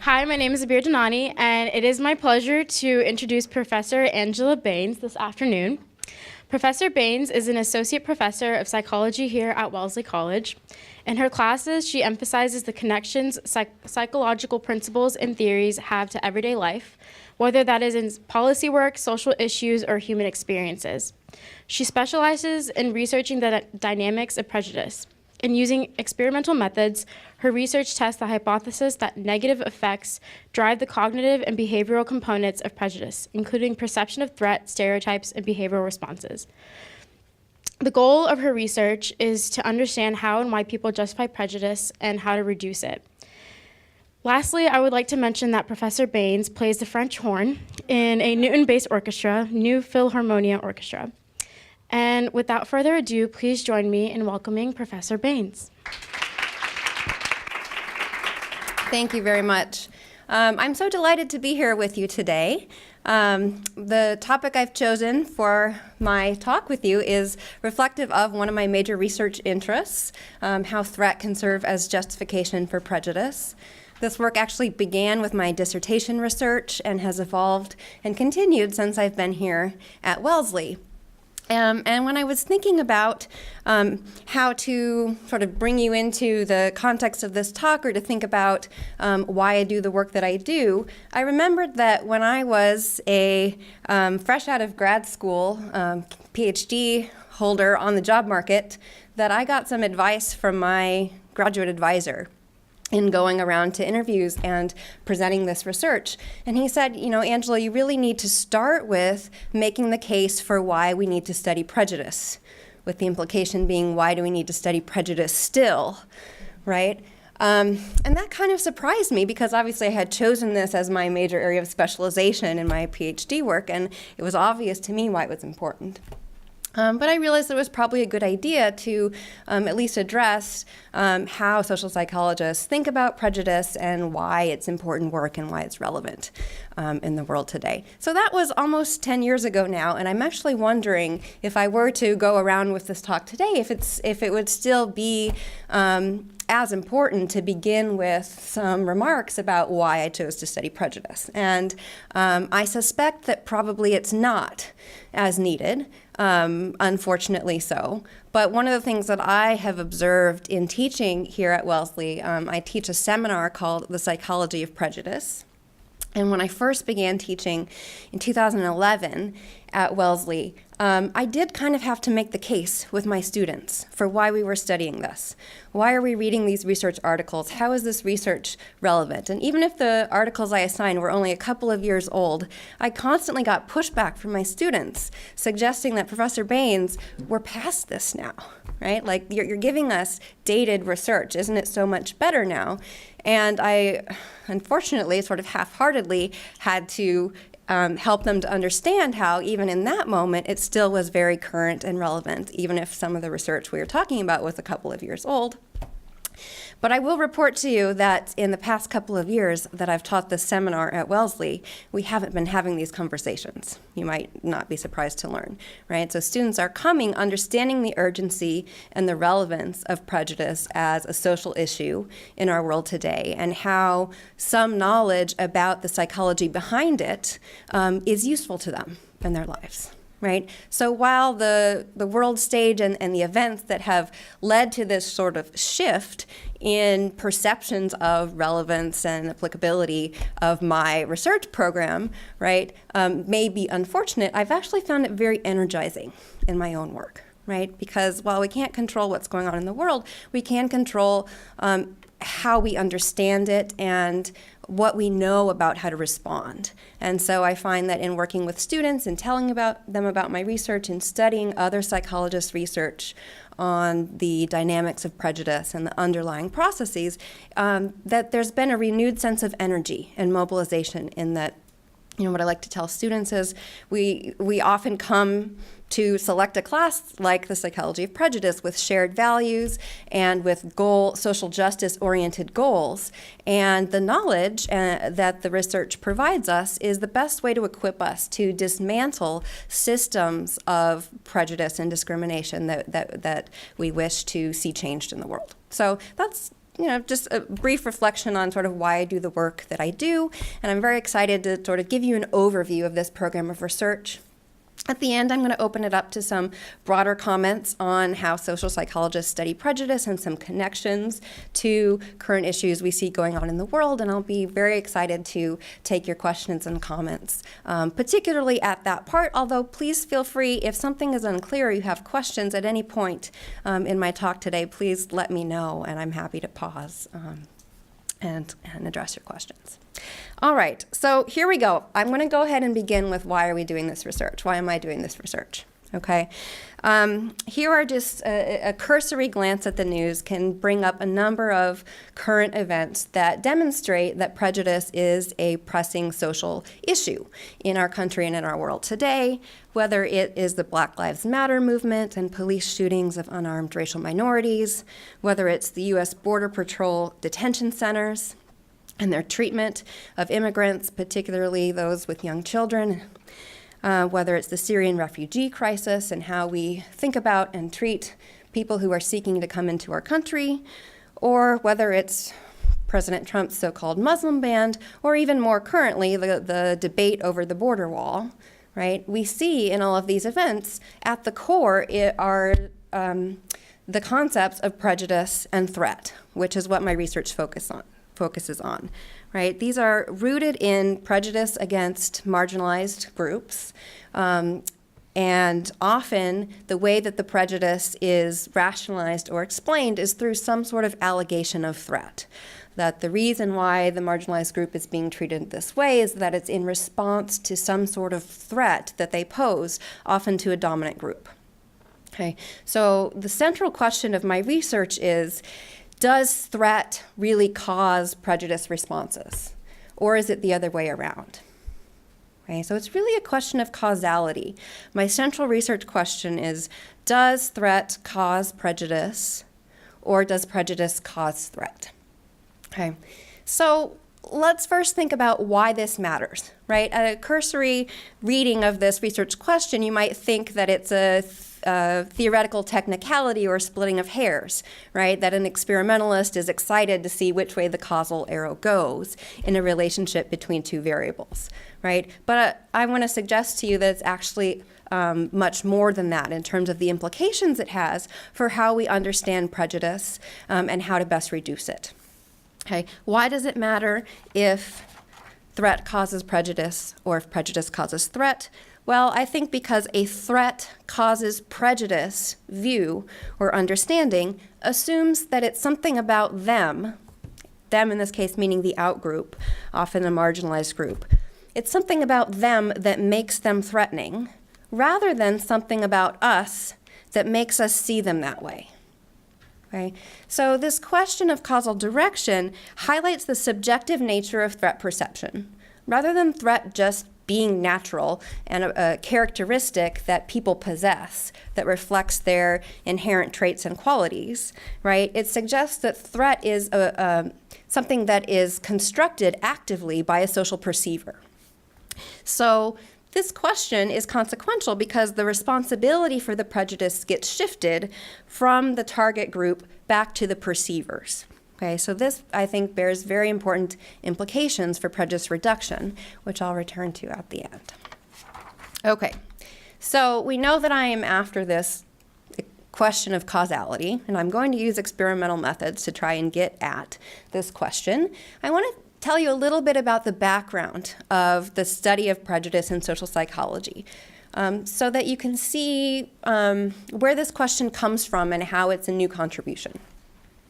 Hi, my name is Abir Danani, and it is my pleasure to introduce Professor Angela Bahns this afternoon. Professor Bahns is an associate professor of psychology here at Wellesley College. In her classes, she emphasizes the connections psychological principles and theories have to everyday life, whether that is in policy work, social issues, or human experiences. She specializes in researching the dynamics of prejudice. In using experimental methods, her research tests the hypothesis that negative effects drive the cognitive and behavioral components of prejudice, including perception of threat, stereotypes, and behavioral responses. The goal of her research is to understand how and why people justify prejudice and how to reduce it. Lastly, I would like to mention that Professor Bahns plays the French horn in a Newton-based orchestra, New Philharmonia Orchestra. And without further ado, please join me in welcoming Professor Bahns. Thank you very much. I'm so delighted to be here with you today. The topic I've chosen for my talk with you is reflective of one of my major research interests, how threat can serve as justification for prejudice. This work actually began with my dissertation research and has evolved and continued since I've been here at Wellesley. And when I was thinking about how to sort of bring you into the context of this talk or to think about why I do the work that I do, I remembered that when I was a fresh out of grad school PhD holder on the job market, that I got some advice from my graduate advisor in going around to interviews and presenting this research. And he said, Angela, you really need to start with making the case for why we need to study prejudice, with the implication being, why do we need to study prejudice still, right? And that kind of surprised me because obviously I had chosen this as my major area of specialization in my PhD work, and it was obvious to me why it was important. But I realized it was probably a good idea to at least address how social psychologists think about prejudice and why it's important work and why it's relevant in the world today. So that was almost 10 years ago now, and I'm actually wondering if I were to go around with this talk today, if it would still be as important to begin with some remarks about why I chose to study prejudice. And I suspect that probably it's not as needed. Unfortunately so. But one of the things that I have observed in teaching here at Wellesley, I teach a seminar called The Psychology of Prejudice. And when I first began teaching in 2011 at Wellesley, I did kind of have to make the case with my students for why we were studying this. Why are we reading these research articles? How is this research relevant? And even if the articles I assigned were only a couple of years old, I constantly got pushback from my students suggesting that, Professor Bahns, we're past this now, right? Like, you're giving us dated research. Isn't it so much better now? And I, unfortunately, sort of half-heartedly had to help them to understand how, even in that moment, it still was very current and relevant, even if some of the research we were talking about was a couple of years old. But I will report to you that in the past couple of years that I've taught this seminar at Wellesley, we haven't been having these conversations. You might not be surprised to learn, right? So students are coming understanding the urgency and the relevance of prejudice as a social issue in our world today, and how some knowledge about the psychology behind it is useful to them in their lives. Right? So while the world stage and the events that have led to this sort of shift in perceptions of relevance and applicability of my research program, right, may be unfortunate, I've actually found it very energizing in my own work, right? Because while we can't control what's going on in the world, we can control how we understand it and what we know about how to respond. And so I find that in working with students and telling them about my research and studying other psychologists' research on the dynamics of prejudice and the underlying processes, that there's been a renewed sense of energy and mobilization in that. What I like to tell students is we often come to select a class like the Psychology of Prejudice with shared values and with social justice-oriented goals. And the knowledge that the research provides us is the best way to equip us to dismantle systems of prejudice and discrimination that we wish to see changed in the world. So that's just a brief reflection on sort of why I do the work that I do. And I'm very excited to sort of give you an overview of this program of research. At the end, I'm going to open it up to some broader comments on how social psychologists study prejudice and some connections to current issues we see going on in the world, and I'll be very excited to take your questions and comments, particularly at that part, although please feel free, if something is unclear or you have questions at any point in my talk today, please let me know, and I'm happy to pause and address your questions. All right, so here we go. I'm going to go ahead and begin with why are we doing this research? Why am I doing this research? Okay, here are just a cursory glance at the news can bring up a number of current events that demonstrate that prejudice is a pressing social issue in our country and in our world today, whether it is the Black Lives Matter movement and police shootings of unarmed racial minorities, whether it's the U.S. Border Patrol detention centers and their treatment of immigrants, particularly those with young children, whether it's the Syrian refugee crisis and how we think about and treat people who are seeking to come into our country, or whether it's President Trump's so-called Muslim ban, or even more currently, the debate over the border wall, right? We see in all of these events, at the core are the concepts of prejudice and threat, which is what my research focuses on, right? These are rooted in prejudice against marginalized groups, and often the way that the prejudice is rationalized or explained is through some sort of allegation of threat. That the reason why the marginalized group is being treated this way is that it's in response to some sort of threat that they pose, often to a dominant group. Okay, so the central question of my research is, does threat really cause prejudice responses, or is it the other way around? Okay, so it's really a question of causality. My central research question is, does threat cause prejudice, or does prejudice cause threat? Okay, so let's first think about why this matters, right? At a cursory reading of this research question, you might think that it's a theoretical technicality or splitting of hairs, right? That an experimentalist is excited to see which way the causal arrow goes in a relationship between two variables, right? But I want to suggest to you that it's actually much more than that in terms of the implications it has for how we understand prejudice and how to best reduce it. Okay, why does it matter if threat causes prejudice or if prejudice causes threat? Well, I think because a threat causes prejudice view or understanding assumes that it's something about them in this case meaning the outgroup, often a marginalized group. It's something about them that makes them threatening, rather than something about us that makes us see them that way. Okay? So this question of causal direction highlights the subjective nature of threat perception, rather than threat just being natural and a characteristic that people possess that reflects their inherent traits and qualities, right? It suggests that threat is something that is constructed actively by a social perceiver. So this question is consequential because the responsibility for the prejudice gets shifted from the target group back to the perceivers. Okay, so this, I think, bears very important implications for prejudice reduction, which I'll return to at the end. Okay, so we know that I am after this question of causality, and I'm going to use experimental methods to try and get at this question. I want to tell you a little bit about the background of the study of prejudice in social psychology, so that you can see where this question comes from and how it's a new contribution.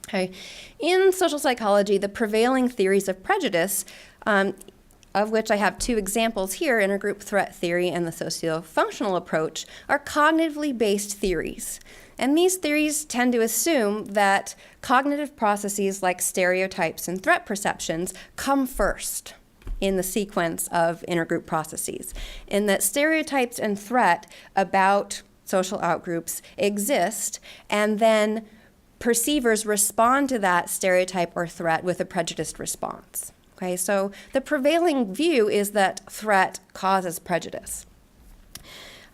Okay. In social psychology, the prevailing theories of prejudice, of which I have two examples here, intergroup threat theory and the socio-functional approach, are cognitively based theories. And these theories tend to assume that cognitive processes like stereotypes and threat perceptions come first in the sequence of intergroup processes, and that stereotypes and threat about social outgroups exist, and then perceivers respond to that stereotype or threat with a prejudiced response. Okay, so the prevailing view is that threat causes prejudice.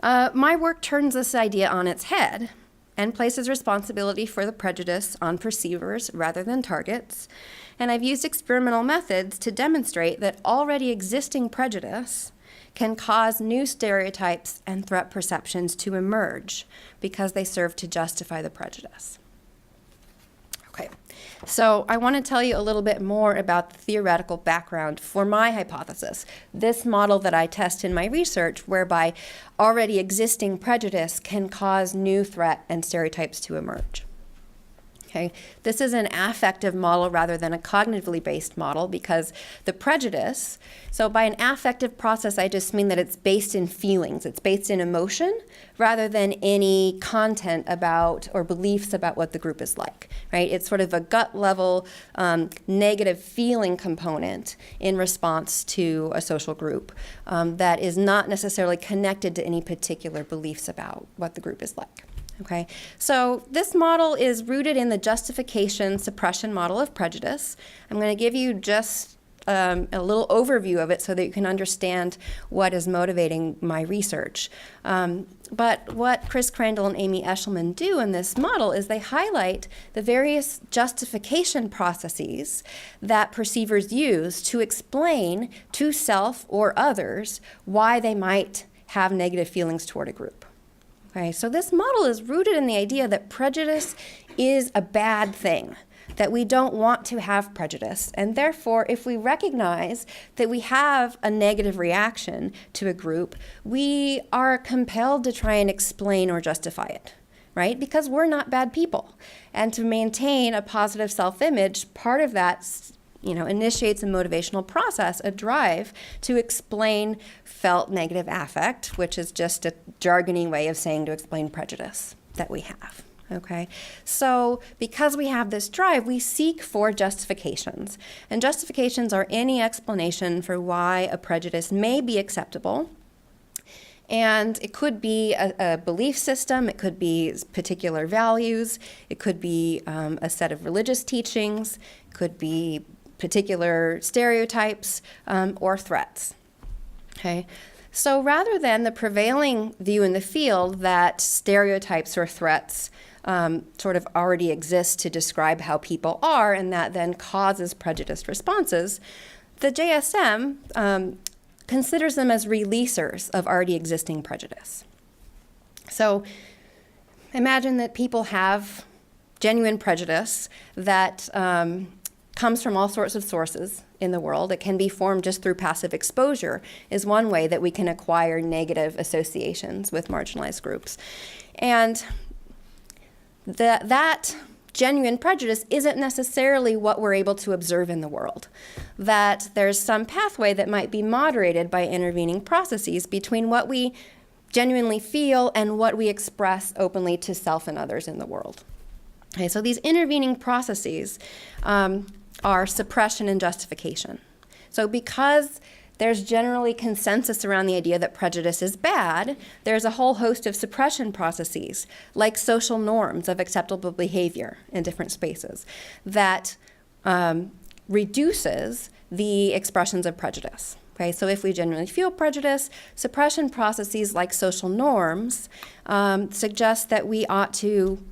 My work turns this idea on its head and places responsibility for the prejudice on perceivers rather than targets. And I've used experimental methods to demonstrate that already existing prejudice can cause new stereotypes and threat perceptions to emerge because they serve to justify the prejudice. Okay, so I want to tell you a little bit more about the theoretical background for my hypothesis, this model that I test in my research, whereby already existing prejudice can cause new threat and stereotypes to emerge. Okay. This is an affective model rather than a cognitively based model because the prejudice, so by an affective process, I just mean that it's based in feelings. It's based in emotion rather than any content about or beliefs about what the group is like, right? It's sort of a gut level negative feeling component in response to a social group that is not necessarily connected to any particular beliefs about what the group is like. Okay, so this model is rooted in the justification suppression model of prejudice. I'm going to give you just a little overview of it so that you can understand what is motivating my research. But what Chris Crandall and Amy Eshelman do in this model is they highlight the various justification processes that perceivers use to explain to self or others why they might have negative feelings toward a group. Okay, so this model is rooted in the idea that prejudice is a bad thing, that we don't want to have prejudice. And therefore, if we recognize that we have a negative reaction to a group, we are compelled to try and explain or justify it, right? Because we're not bad people. And to maintain a positive self-image, part of that initiates a motivational process, a drive to explain felt negative affect, which is just a jargony way of saying to explain prejudice that we have. Okay, so because we have this drive, we seek for justifications. And justifications are any explanation for why a prejudice may be acceptable. And it could be a belief system, it could be particular values, it could be a set of religious teachings, it could be particular stereotypes or threats. Okay, so rather than the prevailing view in the field that stereotypes or threats sort of already exist to describe how people are and that then causes prejudiced responses, the JSM considers them as releasers of already existing prejudice. So imagine that people have genuine prejudice that comes from all sorts of sources in the world. It can be formed just through passive exposure is one way that we can acquire negative associations with marginalized groups. And that genuine prejudice isn't necessarily what we're able to observe in the world. That there's some pathway that might be moderated by intervening processes between what we genuinely feel and what we express openly to self and others in the world. Okay, so these intervening processes are suppression and justification. So because there's generally consensus around the idea that prejudice is bad, there's a whole host of suppression processes, like social norms of acceptable behavior in different spaces, that reduces the expressions of prejudice. Okay, so if we genuinely feel prejudice, suppression processes like social norms suggest that we ought to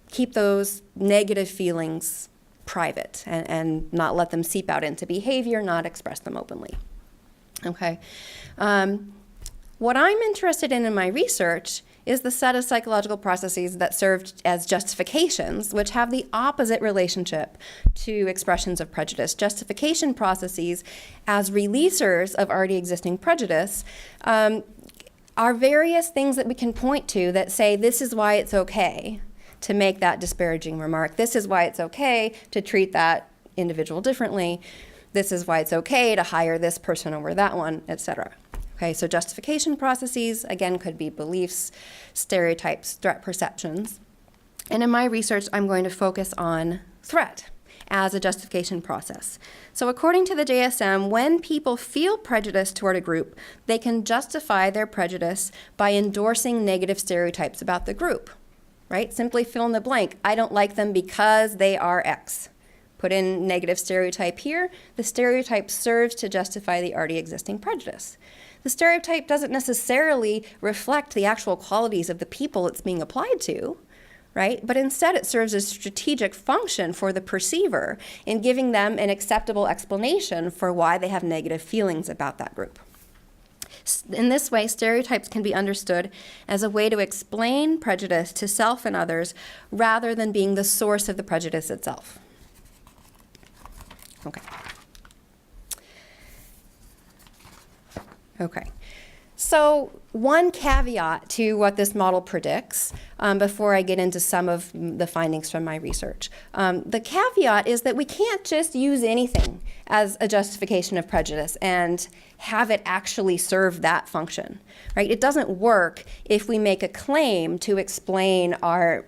keep those negative feelings private and not let them seep out into behavior, not express them openly. Okay. What I'm interested in my research is the set of psychological processes that serve as justifications, which have the opposite relationship to expressions of prejudice. Justification processes as releasers of already existing prejudice are various things that we can point to that say this is why it's okay to make that disparaging remark. This is why it's okay to treat that individual differently. This is why it's okay to hire this person over that one, etc. Okay, so justification processes, again, could be beliefs, stereotypes, threat perceptions. And in my research, I'm going to focus on threat as a justification process. So according to the JSM, when people feel prejudice toward a group, they can justify their prejudice by endorsing negative stereotypes about the group. Right? Simply fill in the blank. I don't like them because they are X. put in negative stereotype here. The stereotype serves to justify the already existing prejudice. The stereotype doesn't necessarily reflect the actual qualities of the people it's being applied to, right? But instead it serves a strategic function for the perceiver in giving them an acceptable explanation for why they have negative feelings about that group. In this way, stereotypes can be understood as a way to explain prejudice to self and others rather than being the source of the prejudice itself. Okay. So one caveat to what this model predicts, before I get into some of the findings from my research. The caveat is that we can't just use anything as a justification of prejudice and have it actually serve that function, right? It doesn't work if we make a claim to explain our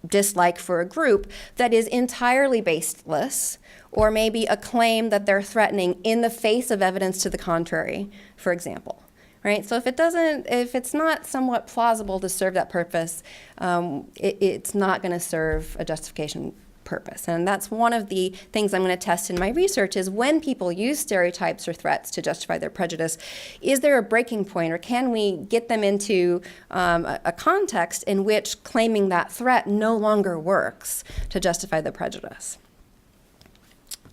dislike for a group that is entirely baseless, or maybe a claim that they're threatening in the face of evidence to the contrary, for example. Right? So if it's not somewhat plausible to serve that purpose, it's not going to serve a justification purpose. And that's one of the things I'm going to test in my research is when people use stereotypes or threats to justify their prejudice, is there a breaking point, or can we get them into a context in which claiming that threat no longer works to justify the prejudice?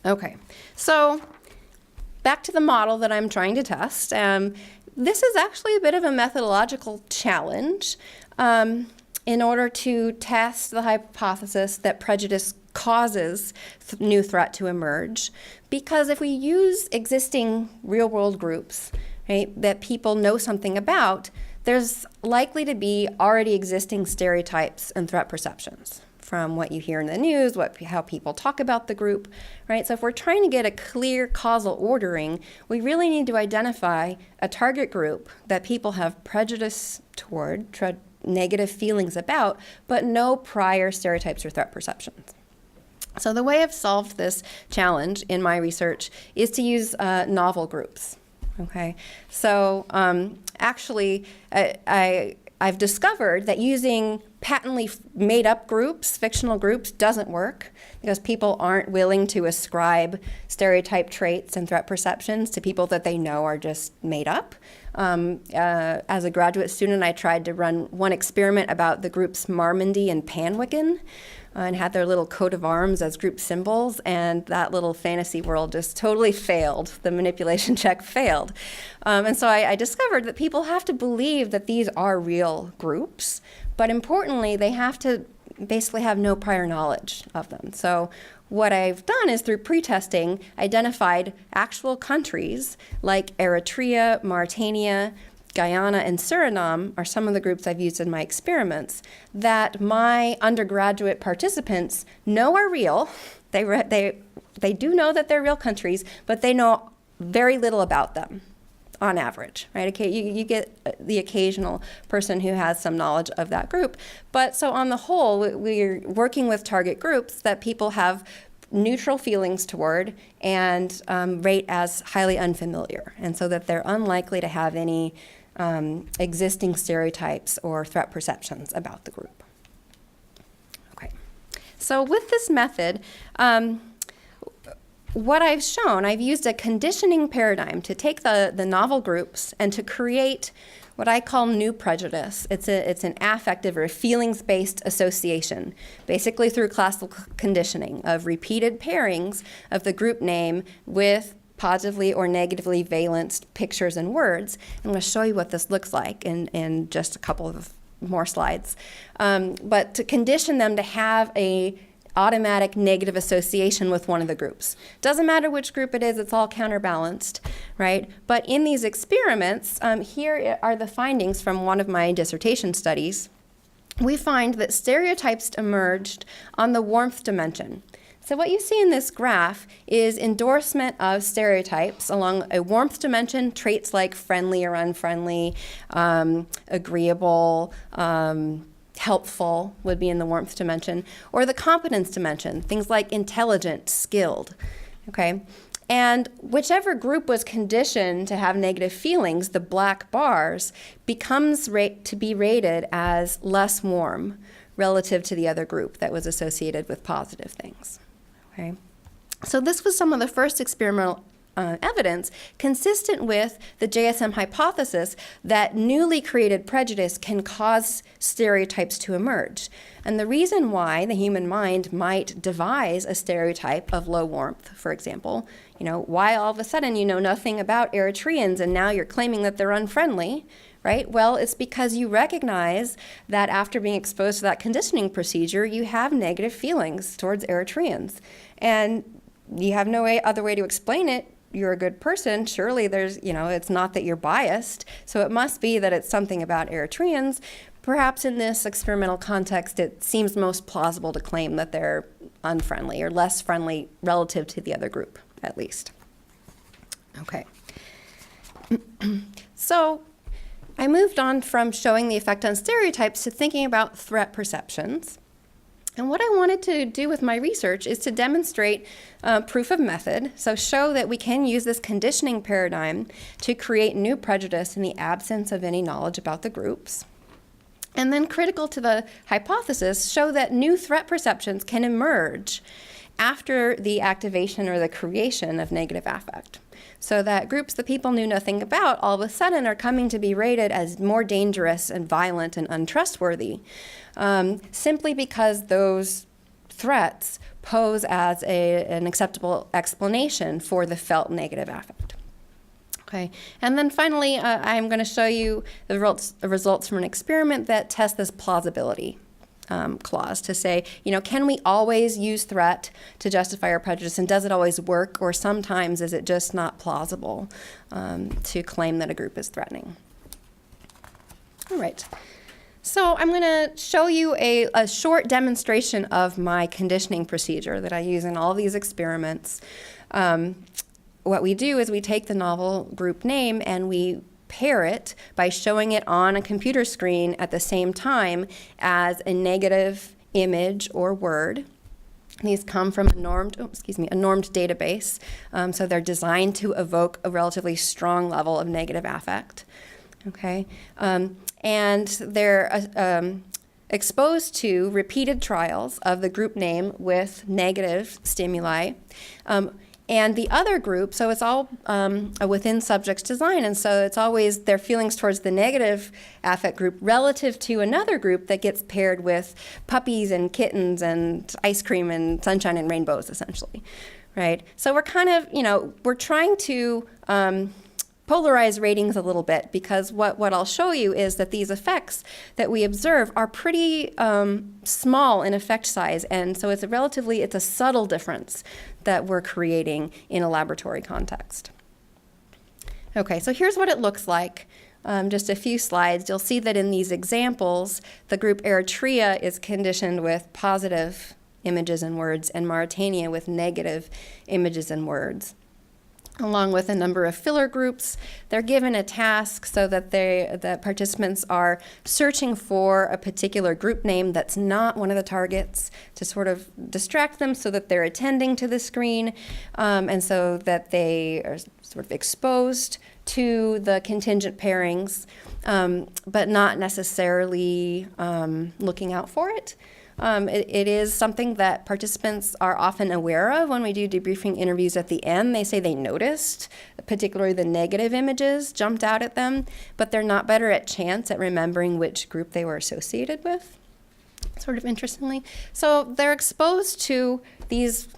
Okay, so back to the model that I'm trying to test. This is actually a bit of a methodological challenge in order to test the hypothesis that prejudice causes new threat to emerge. Because if we use existing real-world groups, right, that people know something about, there's likely to be already existing stereotypes and threat perceptions from what you hear in the news, how people talk about the group, right? So if we're trying to get a clear causal ordering, we really need to identify a target group that people have prejudice toward, negative feelings about, but no prior stereotypes or threat perceptions. So the way I've solved this challenge in my research is to use novel groups, okay? So actually, I've discovered that using patently made-up groups, fictional groups, doesn't work because people aren't willing to ascribe stereotype traits and threat perceptions to people that they know are just made up. As a graduate student, I tried to run one experiment about the groups Marmandy and Panwicken, and had their little coat of arms as group symbols, and that little fantasy world just totally failed. The manipulation check failed. And so I discovered that people have to believe that these are real groups, but importantly, they have to basically have no prior knowledge of them. So what I've done is through pretesting, identified actual countries like Eritrea, Mauritania, Guyana, and Suriname are some of the groups I've used in my experiments that my undergraduate participants know are real. They do know that they're real countries, but they know very little about them on average, right? Okay, you get the occasional person who has some knowledge of that group. But so on the whole, we're working with target groups that people have neutral feelings toward and rate as highly unfamiliar, and so that they're unlikely to have any existing stereotypes or threat perceptions about the group. Okay, so with this method, what I've shown, I've used a conditioning paradigm to take the novel groups and to create what I call new prejudice. It's an affective or a feelings-based association, basically through classical conditioning of repeated pairings of the group name with positively or negatively valenced pictures and words. I'm going to show you what this looks like in just a couple of more slides. But to condition them to have a automatic negative association with one of the groups. Doesn't matter which group it is, it's all counterbalanced, right? But in these experiments, here are the findings from one of my dissertation studies. We find that stereotypes emerged on the warmth dimension. So what you see in this graph is endorsement of stereotypes along a warmth dimension, traits like friendly or unfriendly, agreeable, helpful would be in the warmth dimension, or the competence dimension, things like intelligent, skilled, okay? And whichever group was conditioned to have negative feelings, the black bars, becomes to be rated as less warm relative to the other group that was associated with positive things, okay? So this was some of the first experimental evidence consistent with the JSM hypothesis that newly created prejudice can cause stereotypes to emerge. And the reason why the human mind might devise a stereotype of low warmth, for example, why all of a sudden you know nothing about Eritreans and now you're claiming that they're unfriendly, right? Well, it's because you recognize that after being exposed to that conditioning procedure, you have negative feelings towards Eritreans. And you have no other way to explain it. You're a good person. Surely it's not that you're biased. So it must be that it's something about Eritreans. Perhaps in this experimental context, it seems most plausible to claim that they're unfriendly or less friendly relative to the other group, at least. Okay. So I moved on from showing the effect on stereotypes to thinking about threat perceptions. And what I wanted to do with my research is to demonstrate proof of method, so show that we can use this conditioning paradigm to create new prejudice in the absence of any knowledge about the groups. And then critical to the hypothesis, show that new threat perceptions can emerge after the activation or the creation of negative affect. So that groups that people knew nothing about all of a sudden are coming to be rated as more dangerous and violent and untrustworthy, simply because those threats pose as an acceptable explanation for the felt negative affect. Okay, and then finally, I'm going to show you the results from an experiment that tests this plausibility clause to say, can we always use threat to justify our prejudice, and does it always work, or sometimes is it just not plausible to claim that a group is threatening? All right. So I'm going to show you a short demonstration of my conditioning procedure that I use in all these experiments. What we do is we take the novel group name and we pair it by showing it on a computer screen at the same time as a negative image or word. These come from a normed database, so they're designed to evoke a relatively strong level of negative affect. Okay, and they're exposed to repeated trials of the group name with negative stimuli. And the other group, so it's all within subject's design, and so it's always their feelings towards the negative affect group relative to another group that gets paired with puppies and kittens and ice cream and sunshine and rainbows, essentially, right? So we're kind of, we're trying to polarize ratings a little bit, because what I'll show you is that these effects that we observe are pretty small in effect size, and so it's a subtle difference that we're creating in a laboratory context. Okay, so here's what it looks like. Just a few slides. You'll see that in these examples, the group Eritrea is conditioned with positive images and words, and Mauritania with negative images and words, along with a number of filler groups. They're given a task so that the participants are searching for a particular group name that's not one of the targets to sort of distract them so that they're attending to the screen, and so that they are sort of exposed to the contingent pairings, but not necessarily looking out for it. It is something that participants are often aware of when we do debriefing interviews at the end. They say they noticed, particularly the negative images jumped out at them, but they're not better at chance at remembering which group they were associated with, sort of interestingly. So they're exposed to these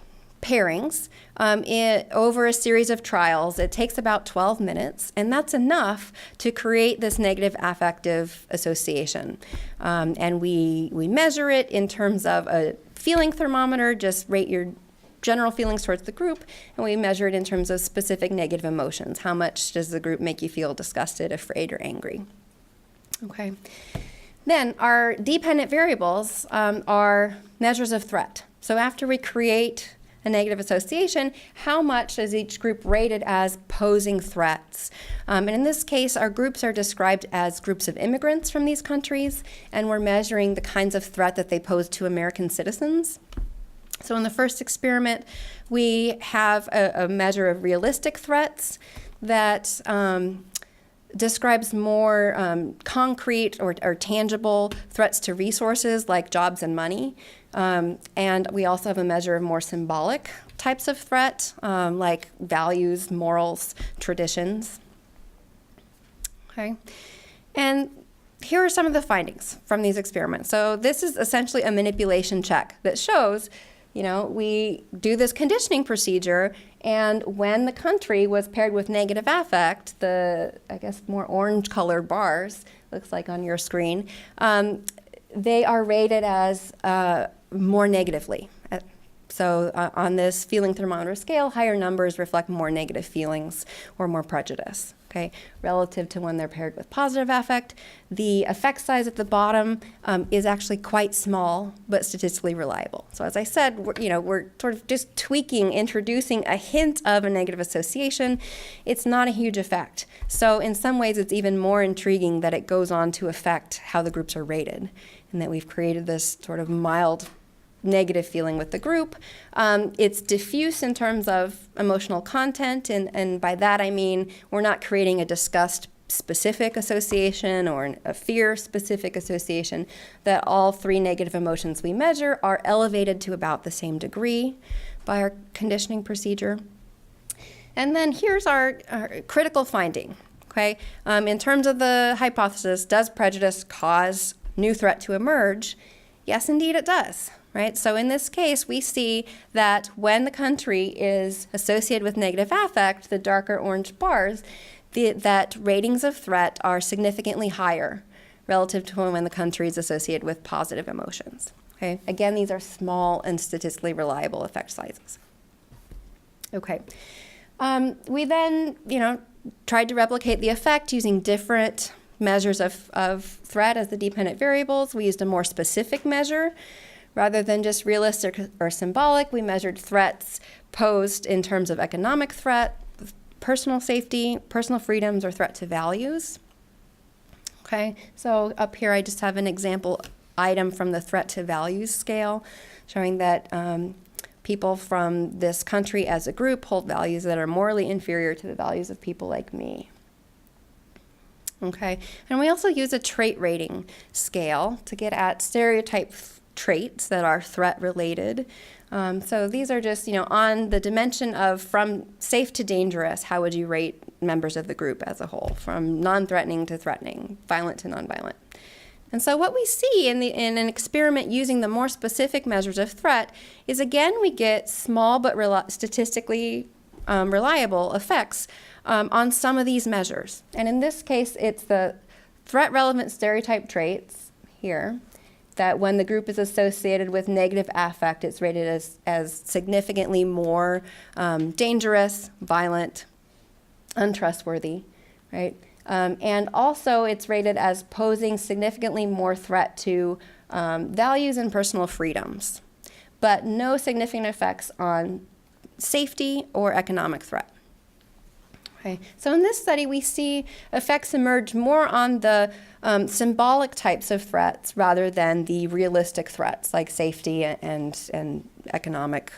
pairings over a series of trials. It takes about 12 minutes, and that's enough to create this negative affective association. And we measure it in terms of a feeling thermometer, just rate your general feelings towards the group, and we measure it in terms of specific negative emotions. How much does the group make you feel disgusted, afraid, or angry? Okay. Then our dependent variables are measures of threat. So after we create a negative association, how much is each group rated as posing threats? And in this case, our groups are described as groups of immigrants from these countries, and we're measuring the kinds of threat that they pose to American citizens. So in the first experiment, we have a measure of realistic threats that describes more concrete or tangible threats to resources like jobs and money. And we also have a measure of more symbolic types of threat, like values, morals, traditions. Okay. And here are some of the findings from these experiments. So this is essentially a manipulation check that shows, we do this conditioning procedure, and when the country was paired with negative affect, the, I guess, more orange-colored bars, looks like on your screen, they are rated as more negatively. So on this feeling thermometer scale, higher numbers reflect more negative feelings or more prejudice, okay? Relative to when they're paired with positive affect, the effect size at the bottom is actually quite small, but statistically reliable. So as I said, we're sort of just tweaking, introducing a hint of a negative association. It's not a huge effect. So in some ways, it's even more intriguing that it goes on to affect how the groups are rated, and that we've created this sort of mild negative feeling with the group. It's diffuse in terms of emotional content, and by that I mean we're not creating a disgust-specific association or a fear-specific association, that all three negative emotions we measure are elevated to about the same degree by our conditioning procedure. And then here's our critical finding, okay? In terms of the hypothesis, does prejudice cause new threat to emerge? Yes, indeed it does. Right? So in this case, we see that when the country is associated with negative affect, the darker orange bars, that ratings of threat are significantly higher relative to when the country is associated with positive emotions. Okay? Again, these are small and statistically reliable effect sizes. Okay. We then, tried to replicate the effect using different measures of threat as the dependent variables. We used a more specific measure. Rather than just realistic or symbolic, we measured threats posed in terms of economic threat, personal safety, personal freedoms, or threat to values. Okay, so up here I just have an example item from the threat to values scale, showing that people from this country as a group hold values that are morally inferior to the values of people like me. Okay, and we also use a trait rating scale to get at stereotype traits that are threat related. So these are just, on the dimension of from safe to dangerous, how would you rate members of the group as a whole, from non-threatening to threatening, violent to non-violent. And so what we see in an experiment using the more specific measures of threat is, again, we get small but statistically reliable effects on some of these measures. And in this case, it's the threat-relevant stereotype traits here, that when the group is associated with negative affect, it's rated as significantly more dangerous, violent, untrustworthy, right? And also it's rated as posing significantly more threat to values and personal freedoms, but no significant effects on safety or economic threat. Okay. So in this study, we see effects emerge more on the symbolic types of threats rather than the realistic threats like safety and economic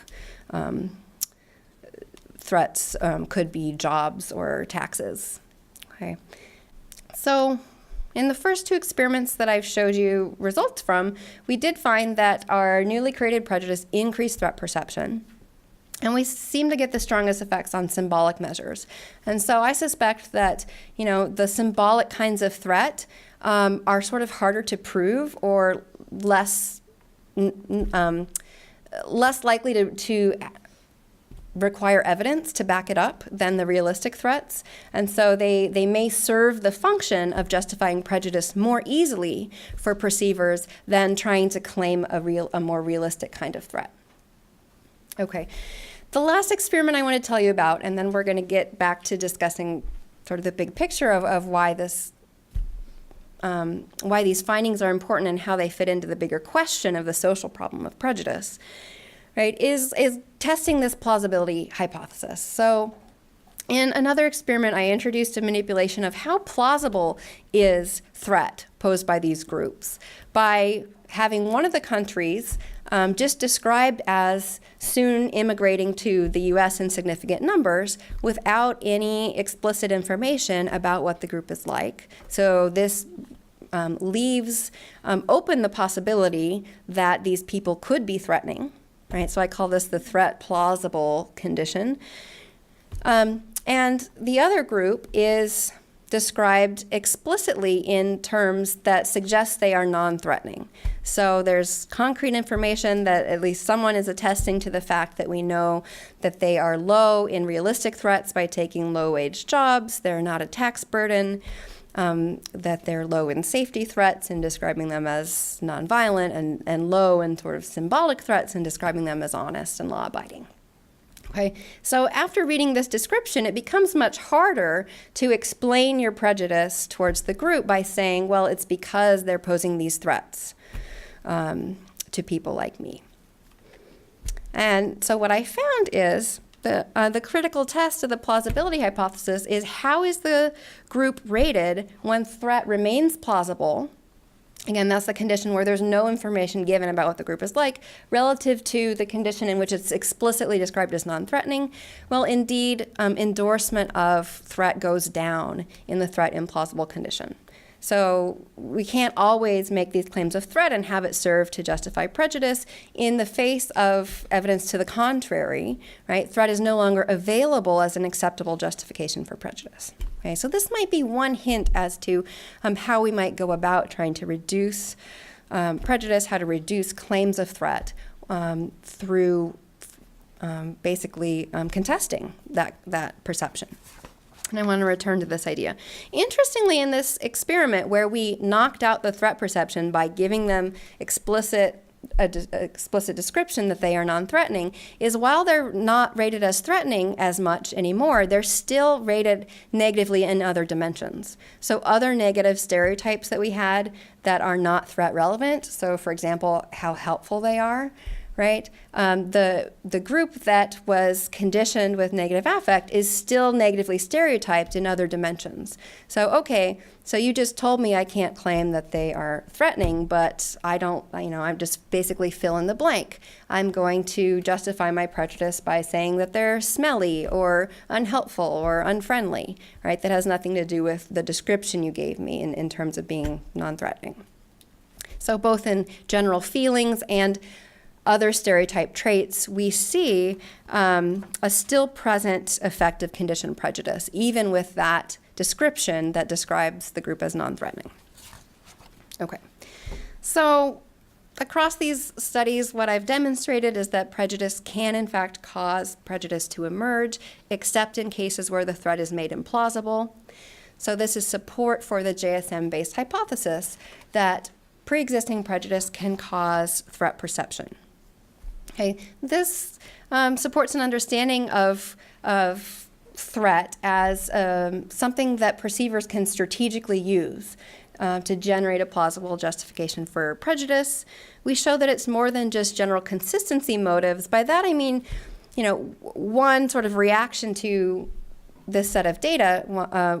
threats, could be jobs or taxes. Okay. So in the first two experiments that I've showed you results from, we did find that our newly created prejudice increased threat perception. And we seem to get the strongest effects on symbolic measures. And so I suspect that, the symbolic kinds of threat are sort of harder to prove or less likely to require evidence to back it up than the realistic threats. And so they may serve the function of justifying prejudice more easily for perceivers than trying to claim a more realistic kind of threat. Okay, the last experiment I want to tell you about, and then we're going to get back to discussing sort of the big picture of why these findings are important and how they fit into the bigger question of the social problem of prejudice, right, is testing this plausibility hypothesis. So in another experiment, I introduced a manipulation of how plausible is threat posed by these groups by having one of the countries just described as soon immigrating to the U.S. in significant numbers without any explicit information about what the group is like. So this leaves open the possibility that these people could be threatening, right? So I call this the threat plausible condition. And the other group is described explicitly in terms that suggest they are non-threatening. So there's concrete information that at least someone is attesting to the fact that we know that they are low in realistic threats by taking low-wage jobs, they're not a tax burden, that they're low in safety threats and describing them as nonviolent, and low in sort of symbolic threats and describing them as honest and law-abiding. Okay, so after reading this description, it becomes much harder to explain your prejudice towards the group by saying, well, it's because they're posing these threats to people like me. And so what I found is the critical test of the plausibility hypothesis is how is the group rated when threat remains plausible. Again, that's the condition where there's no information given about what the group is like relative to the condition in which it's explicitly described as non-threatening. Well, indeed, endorsement of threat goes down in the threat implausible condition. So we can't always make these claims of threat and have it serve to justify prejudice in the face of evidence to the contrary, right? Threat is no longer available as an acceptable justification for prejudice. Okay, so this might be one hint as to how we might go about trying to reduce prejudice, how to reduce claims of threat through basically contesting that perception. And I want to return to this idea. Interestingly, in this experiment where we knocked out the threat perception by giving them explicit description that they are non-threatening, is while they're not rated as threatening as much anymore, they're still rated negatively in other dimensions. So other negative stereotypes that we had that are not threat relevant, so for example, how helpful they are, right? The group that was conditioned with negative affect is still negatively stereotyped in other dimensions. So, okay, so you just told me I can't claim that they are threatening, but I don't, I'm just basically fill in the blank. I'm going to justify my prejudice by saying that they're smelly or unhelpful or unfriendly, right? That has nothing to do with the description you gave me in terms of being non-threatening. So both in general feelings and other stereotype traits, we see a still present effective condition prejudice, even with that description that describes the group as non-threatening. Okay, so across these studies, what I've demonstrated is that prejudice can in fact cause prejudice to emerge, except in cases where the threat is made implausible. So this is support for the JSM-based hypothesis that pre-existing prejudice can cause threat perception. Okay, this supports an understanding of threat as something that perceivers can strategically use to generate a plausible justification for prejudice. We show that it's more than just general consistency motives. By that I mean, one sort of reaction to this set of data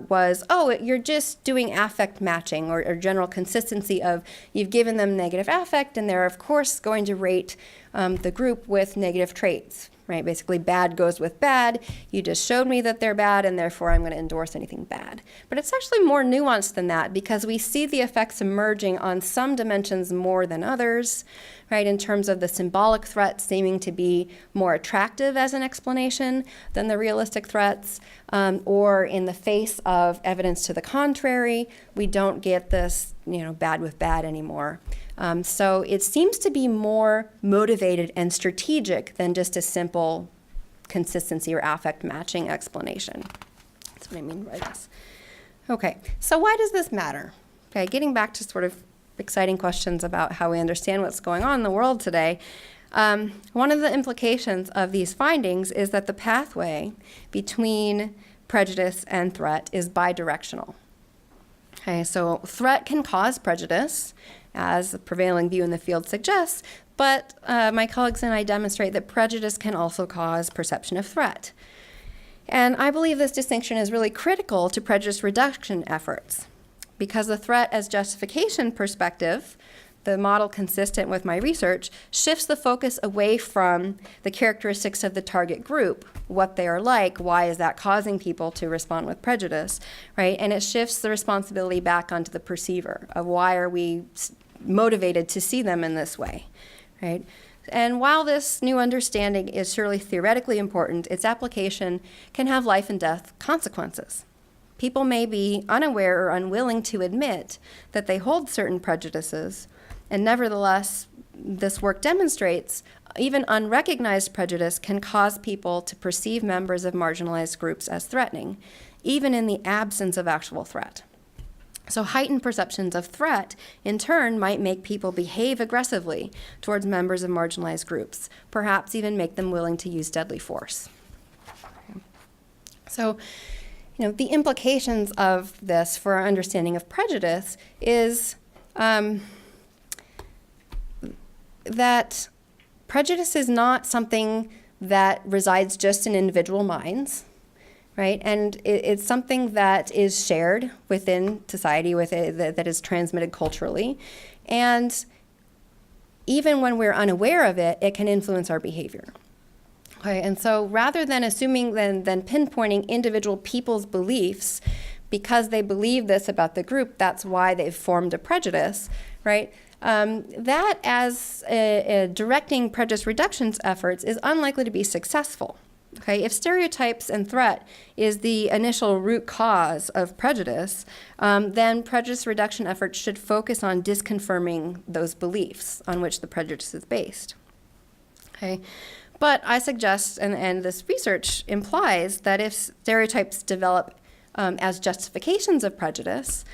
was, oh, you're just doing affect matching or general consistency of you've given them negative affect and they're of course going to rate the group with negative traits, right? Basically bad goes with bad. You just showed me that they're bad and therefore I'm going to endorse anything bad. But it's actually more nuanced than that because we see the effects emerging on some dimensions more than others, right? In terms of the symbolic threats seeming to be more attractive as an explanation than the realistic threats, or in the face of evidence to the contrary, we don't get this, bad with bad anymore. So it seems to be more motivated and strategic than just a simple consistency or affect matching explanation. That's what I mean by this. Okay, so why does this matter? Okay, getting back to sort of exciting questions about how we understand what's going on in the world today. One of the implications of these findings is that the pathway between prejudice and threat is bidirectional. Okay, so threat can cause prejudice, as the prevailing view in the field suggests, but my colleagues and I demonstrate that prejudice can also cause perception of threat. And I believe this distinction is really critical to prejudice reduction efforts, because the threat as justification perspective the model consistent with my research, shifts the focus away from the characteristics of the target group, what they are like, why is that causing people to respond with prejudice, right? And it shifts the responsibility back onto the perceiver of why are we motivated to see them in this way, right? And while this new understanding is surely theoretically important, its application can have life and death consequences. People may be unaware or unwilling to admit that they hold certain prejudices, and nevertheless, this work demonstrates even unrecognized prejudice can cause people to perceive members of marginalized groups as threatening, even in the absence of actual threat. So heightened perceptions of threat, in turn, might make people behave aggressively towards members of marginalized groups, perhaps even make them willing to use deadly force. So, the implications of this for our understanding of prejudice is that prejudice is not something that resides just in individual minds, right? And it's something that is shared within society, that is transmitted culturally. And even when we're unaware of it, it can influence our behavior. Okay, and so rather than assuming, than pinpointing individual people's beliefs, because they believe this about the group, that's why they've formed a prejudice, right? That as directing prejudice reductions efforts is unlikely to be successful. Okay, if stereotypes and threat is the initial root cause of prejudice, then prejudice reduction efforts should focus on disconfirming those beliefs on which the prejudice is based. Okay, but I suggest, and this research implies, that if stereotypes develop as justifications of prejudice,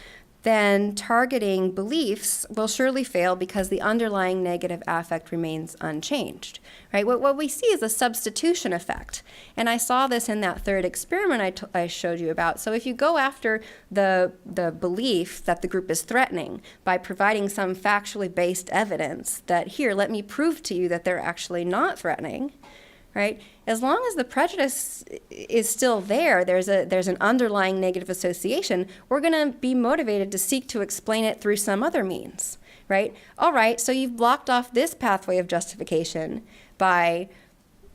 then targeting beliefs will surely fail because the underlying negative affect remains unchanged, right? What we see is a substitution effect. And I saw this in that third experiment I showed you about. So if you go after the belief that the group is threatening by providing some factually based evidence that, here, let me prove to you that they're actually not threatening, right? As long as the prejudice is still there, there's an underlying negative association, we're going to be motivated to seek to explain it through some other means, right? All right, so you've blocked off this pathway of justification by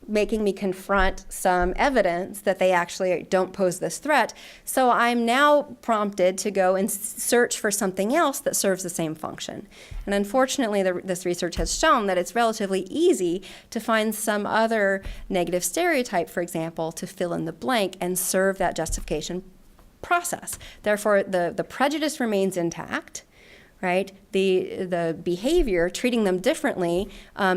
making me confront some evidence that they actually don't pose this threat. So I'm now prompted to go and search for something else that serves the same function. And unfortunately, this research has shown that it's relatively easy to find some other negative stereotype, for example, to fill in the blank and serve that justification process. Therefore, the prejudice remains intact, right? The behavior, treating them differently,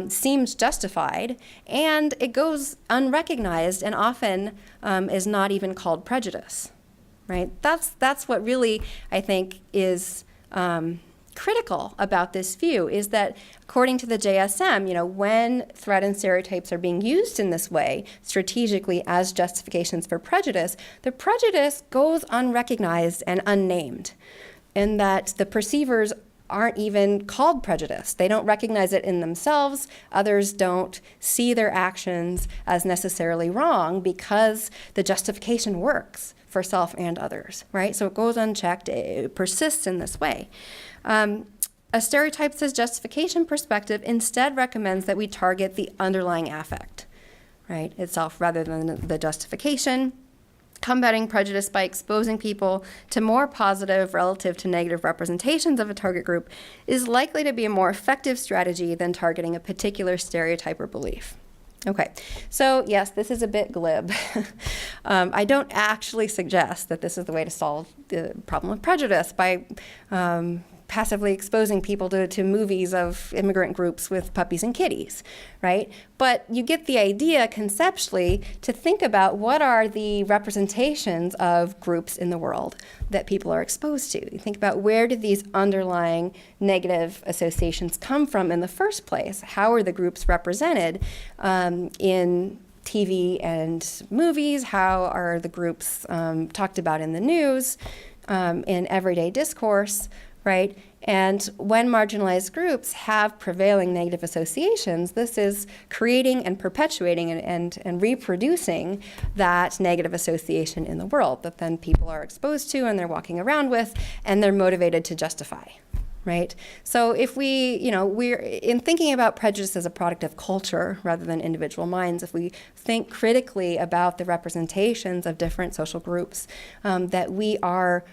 seems justified, and it goes unrecognized and often is not even called prejudice, right? That's what really, I think, is critical about this view, is that according to the JSM, when threat and stereotypes are being used in this way, strategically as justifications for prejudice, the prejudice goes unrecognized and unnamed, in that the perceivers aren't even called prejudice. They don't recognize it in themselves. Others don't see their actions as necessarily wrong because the justification works for self and others, right? So it goes unchecked. It persists in this way. A stereotypes as justification perspective instead recommends that we target the underlying affect, right, itself rather than the justification. Combating prejudice by exposing people to more positive relative to negative representations of a target group is likely to be a more effective strategy than targeting a particular stereotype or belief. Okay, so yes, this is a bit glib. I don't actually suggest that this is the way to solve the problem of prejudice by passively exposing people to movies of immigrant groups with puppies and kitties, right? But you get the idea conceptually to think about what are the representations of groups in the world that people are exposed to. You think about, where did these underlying negative associations come from in the first place? How are the groups represented in TV and movies? How are the groups talked about in the news, in everyday discourse? Right? And when marginalized groups have prevailing negative associations, this is creating and perpetuating and reproducing that negative association in the world that then people are exposed to and they're walking around with and they're motivated to justify. right? So if we're in thinking about prejudice as a product of culture rather than individual minds, if we think critically about the representations of different social groups that we are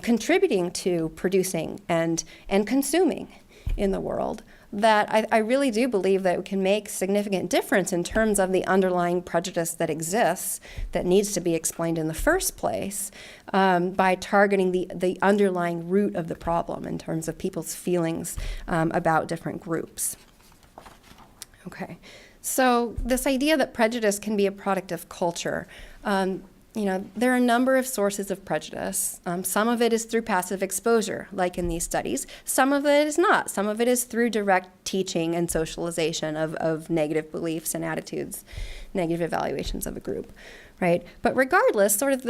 contributing to producing and consuming in the world, that I really do believe that it can make significant difference in terms of the underlying prejudice that exists that needs to be explained in the first place by targeting the underlying root of the problem in terms of people's feelings about different groups. Okay, so this idea that prejudice can be a product of culture, there are a number of sources of prejudice. Some of it is through passive exposure, like in these studies. Some of it is not. Some of it is through direct teaching and socialization of negative beliefs and attitudes, negative evaluations of a group, right? But regardless, sort of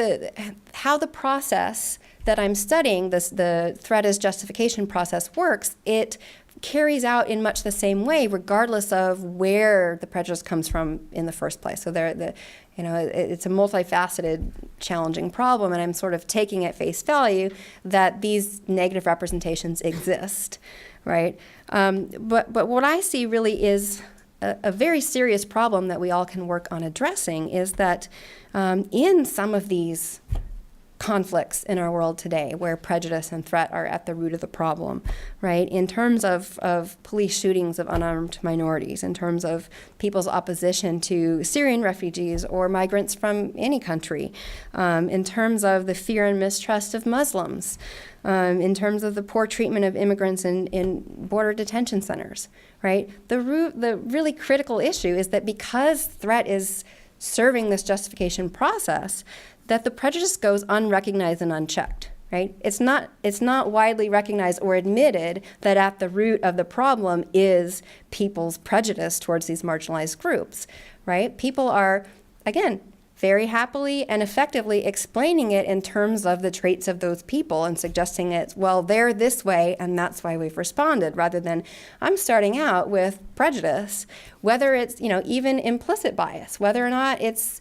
how the process that I'm studying, the threat as justification process works, it carries out in much the same way, regardless of where the prejudice comes from in the first place. So it's a multifaceted, challenging problem, and I'm sort of taking at face value that these negative representations exist, right? But what I see really is a very serious problem that we all can work on addressing is that in some of these conflicts in our world today where prejudice and threat are at the root of the problem, right? In terms of police shootings of unarmed minorities, in terms of people's opposition to Syrian refugees or migrants from any country, in terms of the fear and mistrust of Muslims, in terms of the poor treatment of immigrants in border detention centers, right? The really critical issue is that because threat is serving this justification process, that the prejudice goes unrecognized and unchecked, right? It's not widely recognized or admitted that at the root of the problem is people's prejudice towards these marginalized groups, right? People are, again, very happily and effectively explaining it in terms of the traits of those people and suggesting it's, well, they're this way and that's why we've responded, rather than I'm starting out with prejudice, whether it's, even implicit bias, whether or not it's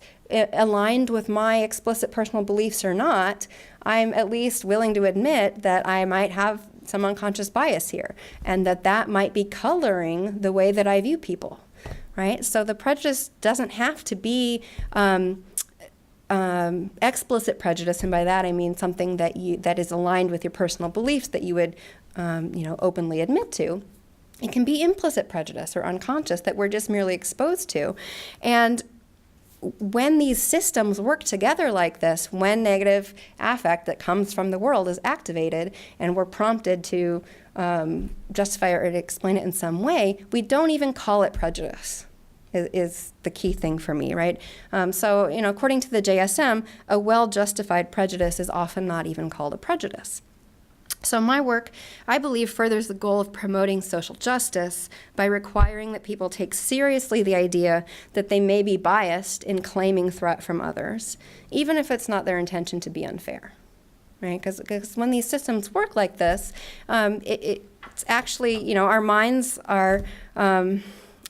aligned with my explicit personal beliefs or not, I'm at least willing to admit that I might have some unconscious bias here and that might be coloring the way that I view people, right? So the prejudice doesn't have to be explicit prejudice, and by that I mean something that is aligned with your personal beliefs that you would openly admit to. It can be implicit prejudice or unconscious that we're just merely exposed to. And when these systems work together like this, when negative affect that comes from the world is activated and we're prompted to justify or to explain it in some way, we don't even call it prejudice, is the key thing for me, right? So, according to the JSM, a well-justified prejudice is often not even called a prejudice. So my work, I believe, furthers the goal of promoting social justice by requiring that people take seriously the idea that they may be biased in claiming threat from others, even if it's not their intention to be unfair, right? Because when these systems work like this, it's actually, our minds are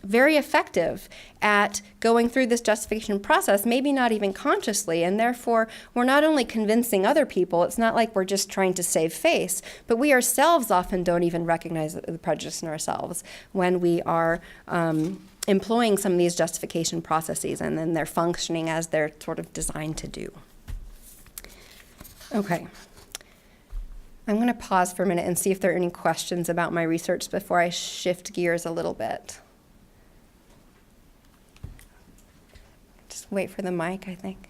very effective at going through this justification process, maybe not even consciously, and therefore we're not only convincing other people, it's not like we're just trying to save face, but we ourselves often don't even recognize the prejudice in ourselves when we are employing some of these justification processes, and then they're functioning as they're sort of designed to do. Okay. I'm going to pause for a minute and see if there are any questions about my research before I shift gears a little bit. Wait for the mic, I think.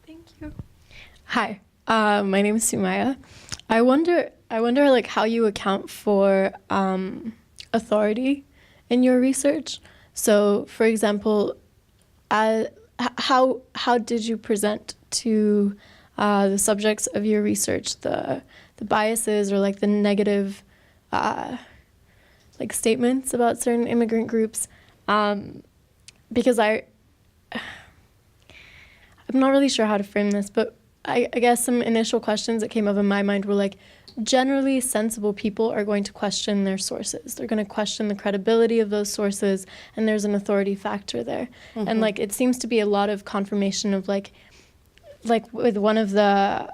Thank you. Hi, my name is Sumaya. I wonder like how you account for authority in your research. So, for example, how did you present to the subjects of your research the biases or like the negative like statements about certain immigrant groups? Because I'm not really sure how to frame this, but I guess some initial questions that came up in my mind were like, generally sensible people are going to question their sources. They're going to question the credibility of those sources, and there's an authority factor there. Mm-hmm. And like, it seems to be a lot of confirmation of like with one of the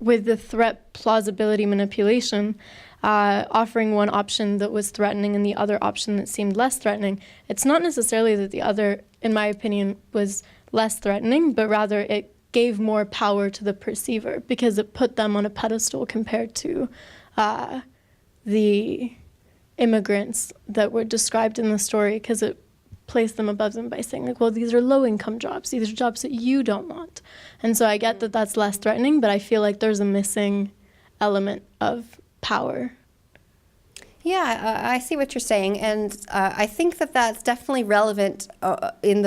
with the threat plausibility manipulation, offering one option that was threatening and the other option that seemed less threatening, it's not necessarily that the other, in my opinion, was less threatening, but rather it gave more power to the perceiver because it put them on a pedestal compared to the immigrants that were described in the story, because it placed them above them by saying, like, well, these are low-income jobs. These are jobs that you don't want. And so I get that that's less threatening, but I feel like there's a missing element of power. Yeah, I see what you're saying, and I think that that's definitely relevant in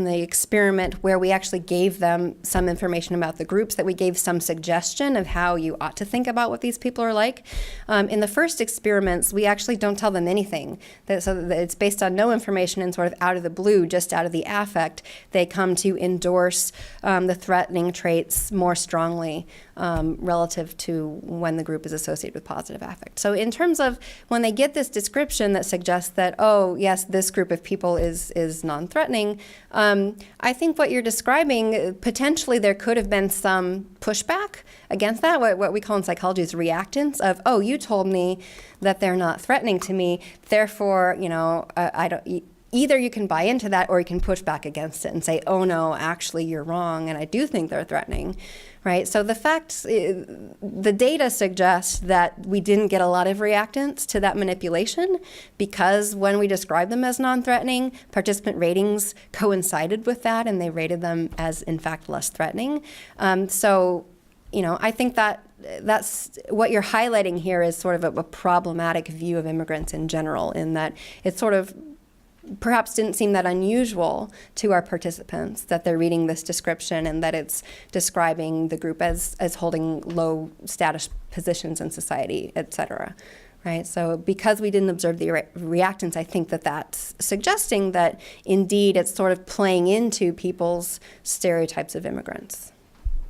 the experiment where we actually gave them some information about the groups, that we gave some suggestion of how you ought to think about what these people are like. In the first experiments, we actually don't tell them anything. So that it's based on no information and sort of out of the blue, just out of the affect, they come to endorse the threatening traits more strongly relative to when the group is associated with positive affect. So in terms of when they get this description that suggests that, oh, yes, this group of people is non-threatening, I think what you're describing, potentially there could have been some pushback against that, what we call in psychology is reactance of, oh, you told me that they're not threatening to me, therefore, I don't. Either you can buy into that or you can push back against it and say, oh no, actually you're wrong and I do think they're threatening, right? So the data suggests that we didn't get a lot of reactance to that manipulation because when we described them as non-threatening, participant ratings coincided with that and they rated them as in fact less threatening. I think that's what you're highlighting here is sort of a problematic view of immigrants in general, in that it's sort of perhaps didn't seem that unusual to our participants that they're reading this description and that it's describing the group as holding low status positions in society, et cetera, right? So because we didn't observe the reactance, I think that that's suggesting that indeed it's sort of playing into people's stereotypes of immigrants.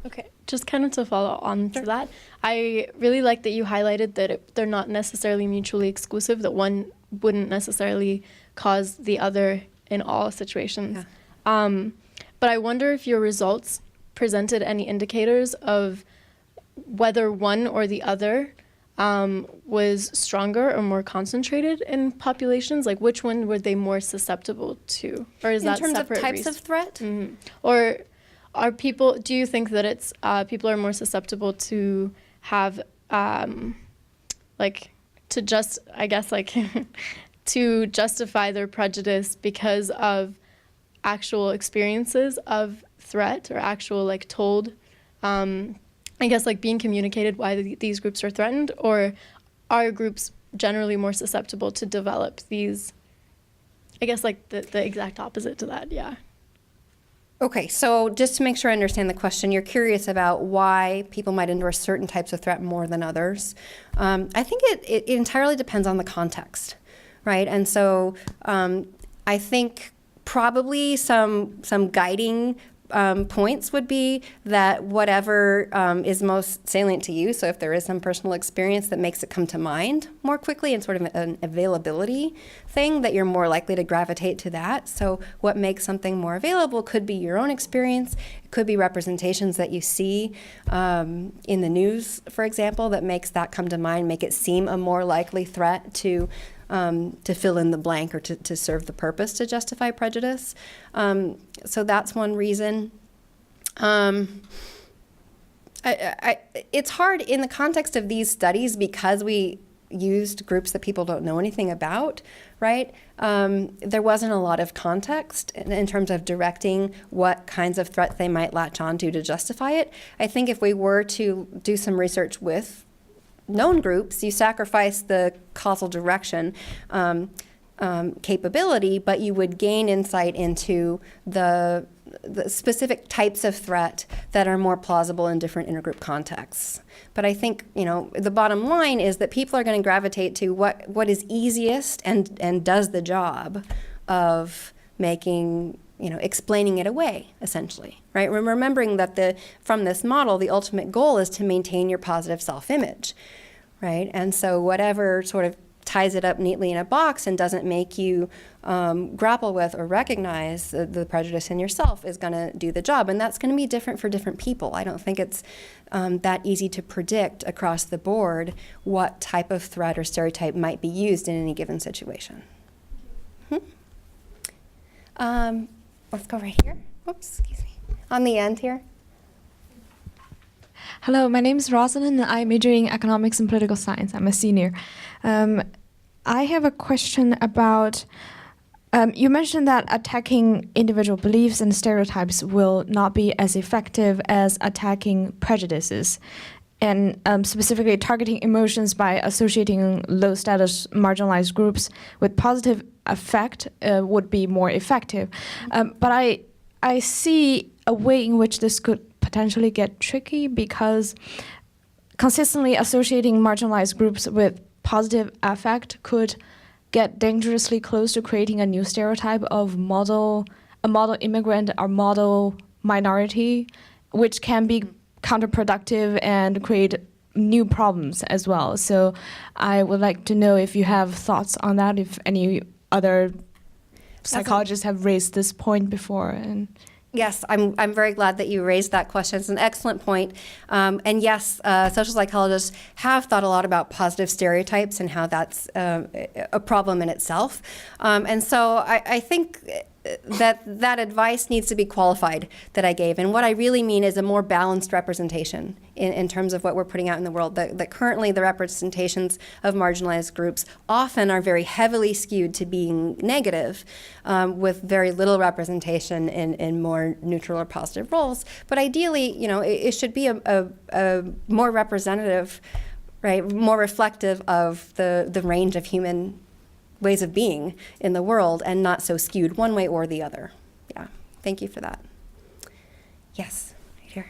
Okay, just kind of to follow on to that, I really like that you highlighted that they're not necessarily mutually exclusive, that one wouldn't necessarily cause the other in all situations. Yeah. But I wonder if your results presented any indicators of whether one or the other was stronger or more concentrated in populations, like which one were they more susceptible to? Or is that separate? In terms of types of threat? Mm-hmm. Or are people, do you think that it's people are more susceptible to have to justify their prejudice because of actual experiences of threat or actual told, being communicated why these groups are threatened, or are groups generally more susceptible to develop these, the exact opposite to that, yeah. Okay, so just to make sure I understand the question, you're curious about why people might endorse certain types of threat more than others. I think it entirely depends on the context, right? And so I think probably some guiding points would be that whatever is most salient to you, so if there is some personal experience that makes it come to mind more quickly and sort of an availability thing, that you're more likely to gravitate to that. So what makes something more available could be your own experience. It could be representations that you see in the news, for example, that makes that come to mind, make it seem a more likely threat to fill in the blank or to serve the purpose to justify prejudice. So that's one reason. It's hard in the context of these studies because we used groups that people don't know anything about, right? There wasn't a lot of context in terms of directing what kinds of threats they might latch onto to justify it. I think if we were to do some research with known groups, you sacrifice the causal direction capability, but you would gain insight into the specific types of threat that are more plausible in different intergroup contexts. But I think, the bottom line is that people are going to gravitate to what is easiest and does the job of making, explaining it away, essentially, right? Remembering that from this model, the ultimate goal is to maintain your positive self-image, right? And so whatever sort of ties it up neatly in a box and doesn't make you grapple with or recognize the prejudice in yourself is going to do the job. And that's going to be different for different people. I don't think it's that easy to predict across the board what type of threat or stereotype might be used in any given situation. Let's go right here. Oops, excuse me. On the end here. Hello, my name is Rosalind, and I'm majoring in economics and political science. I'm a senior. I have a question about, you mentioned that attacking individual beliefs and stereotypes will not be as effective as attacking prejudices, and specifically targeting emotions by associating low-status marginalized groups with positive effect would be more effective. But I see a way in which this could potentially get tricky, because consistently associating marginalized groups with positive affect could get dangerously close to creating a new stereotype of a model immigrant or model minority, which can be counterproductive and create new problems as well. So I would like to know if you have thoughts on that, if any other psychologists have raised this point before. And yes, I'm very glad that you raised that question. It's an excellent point. And yes, social psychologists have thought a lot about positive stereotypes and how that's a problem in itself. And so I think that advice needs to be qualified that I gave. And what I really mean is a more balanced representation in terms of what we're putting out in the world. That currently the representations of marginalized groups often are very heavily skewed to being negative, with very little representation in more neutral or positive roles. But ideally, it should be a more representative, right, more reflective of the range of human ways of being in the world, and not so skewed one way or the other. Yeah, thank you for that. Yes, right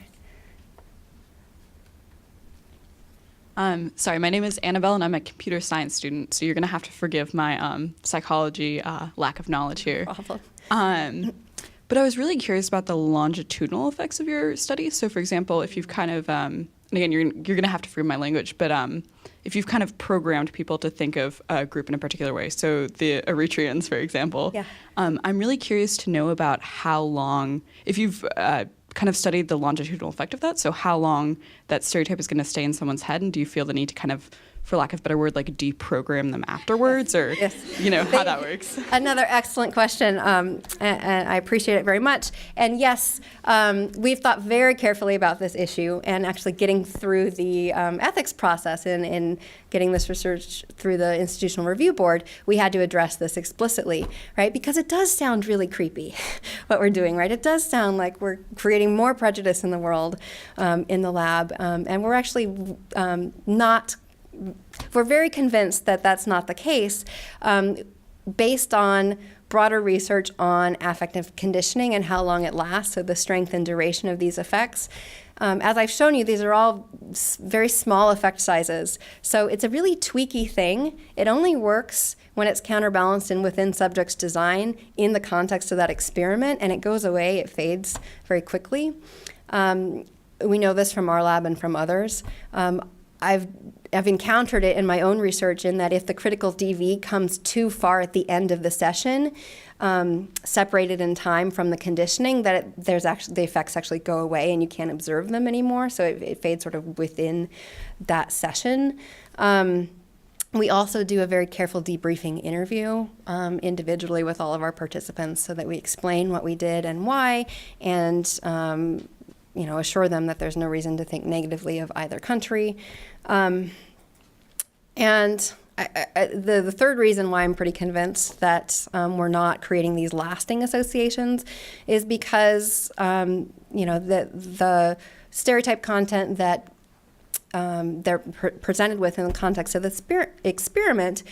here. Sorry, my name is Annabelle, and I'm a computer science student, so you're going to have to forgive my psychology lack of knowledge here. No problem. But I was really curious about the longitudinal effects of your study. So, for example, if you've kind of, and again, you're going to have to forgive my language, but if you've kind of programmed people to think of a group in a particular way, so the Eritreans, for example, yeah. I'm really curious to know about how long, if you've kind of studied the longitudinal effect of that, so how long that stereotype is going to stay in someone's head, and do you feel the need to kind of, for lack of a better word, like deprogram them afterwards, or yes. How that works? Another excellent question, and I appreciate it very much. And yes, we've thought very carefully about this issue, and actually getting through the ethics process and getting this research through the Institutional Review Board, we had to address this explicitly, right? Because it does sound really creepy, what we're doing, right? It does sound like we're creating more prejudice in the world, in the lab, and we're actually we're very convinced that that's not the case, based on broader research on affective conditioning and how long it lasts, so the strength and duration of these effects. As I've shown you, these are all very small effect sizes, so it's a really tweaky thing. It only works when it's counterbalanced and within subject's design in the context of that experiment, and it goes away, it fades very quickly. We know this from our lab and from others. I've encountered it in my own research, in that if the critical DV comes too far at the end of the session, separated in time from the conditioning, that the effects actually go away and you can't observe them anymore. So it fades sort of within that session. We also do a very careful debriefing interview individually with all of our participants, so that we explain what we did and why, and assure them that there's no reason to think negatively of either country. And the third reason why I'm pretty convinced that we're not creating these lasting associations is because the stereotype content that they're presented with in the context of the experiment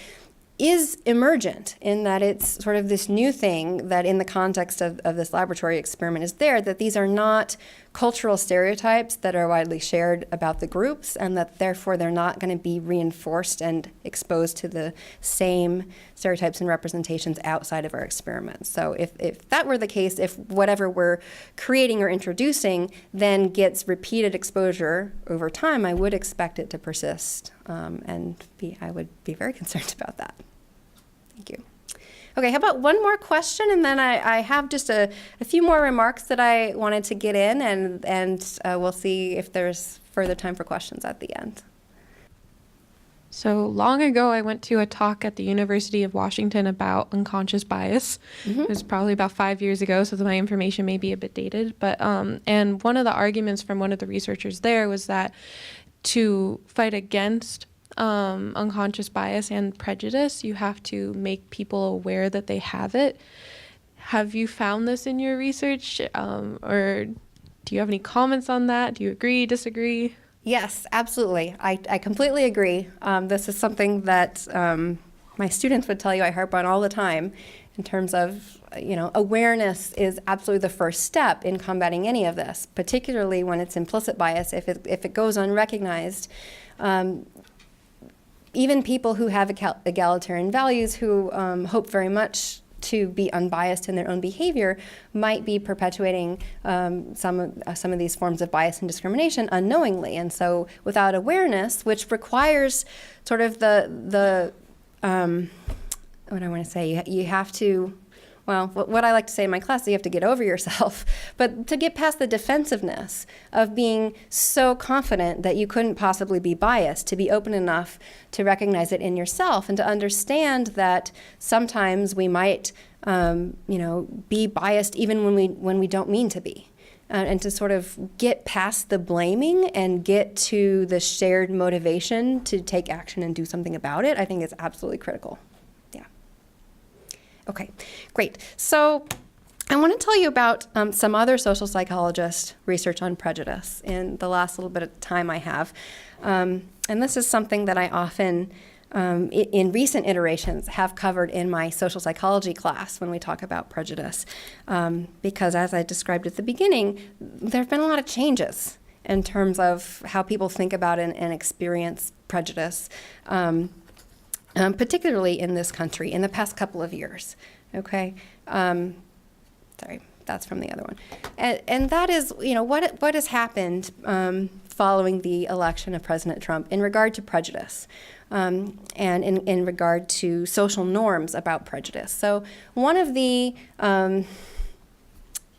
is emergent, in that it's sort of this new thing that in the context of this laboratory experiment is there, that these are not cultural stereotypes that are widely shared about the groups, and that therefore they're not going to be reinforced and exposed to the same stereotypes and representations outside of our experiments. So if that were the case, if whatever we're creating or introducing then gets repeated exposure over time, I would expect it to persist, and I would be very concerned about that. Thank you. Okay, how about one more question, and then I have just a few more remarks that I wanted to get in, and we'll see if there's further time for questions at the end. So long ago, I went to a talk at the University of Washington about unconscious bias. It was probably about 5 years ago, so that my information may be a bit dated. But and one of the arguments from one of the researchers there was that to fight against unconscious bias and prejudice, you have to make people aware that they have it. Have you found this in your research, or do you have any comments on that? Do you agree, disagree? Yes, absolutely. I completely agree. This is something that my students would tell you I harp on all the time in terms of, awareness is absolutely the first step in combating any of this, particularly when it's implicit bias. If it goes unrecognized, even people who have egalitarian values, who hope very much to be unbiased in their own behavior, might be perpetuating some of these forms of bias and discrimination unknowingly. And so without awareness, which requires sort of what I want to say, you have to, well, what I like to say in my class is you have to get over yourself, but to get past the defensiveness of being so confident that you couldn't possibly be biased, to be open enough to recognize it in yourself and to understand that sometimes we might, be biased even when we don't mean to be. And to sort of get past the blaming and get to the shared motivation to take action and do something about it, I think is absolutely critical. Okay, great. So I want to tell you about some other social psychologist research on prejudice in the last little bit of time I have. And this is something that I often, in recent iterations, have covered in my social psychology class when we talk about prejudice. Because as I described at the beginning, there have been a lot of changes in terms of how people think about and experience prejudice. Particularly in this country in the past couple of years, okay? Sorry, that's from the other one. And that is, what has happened following the election of President Trump in regard to prejudice and in regard to social norms about prejudice. So one of the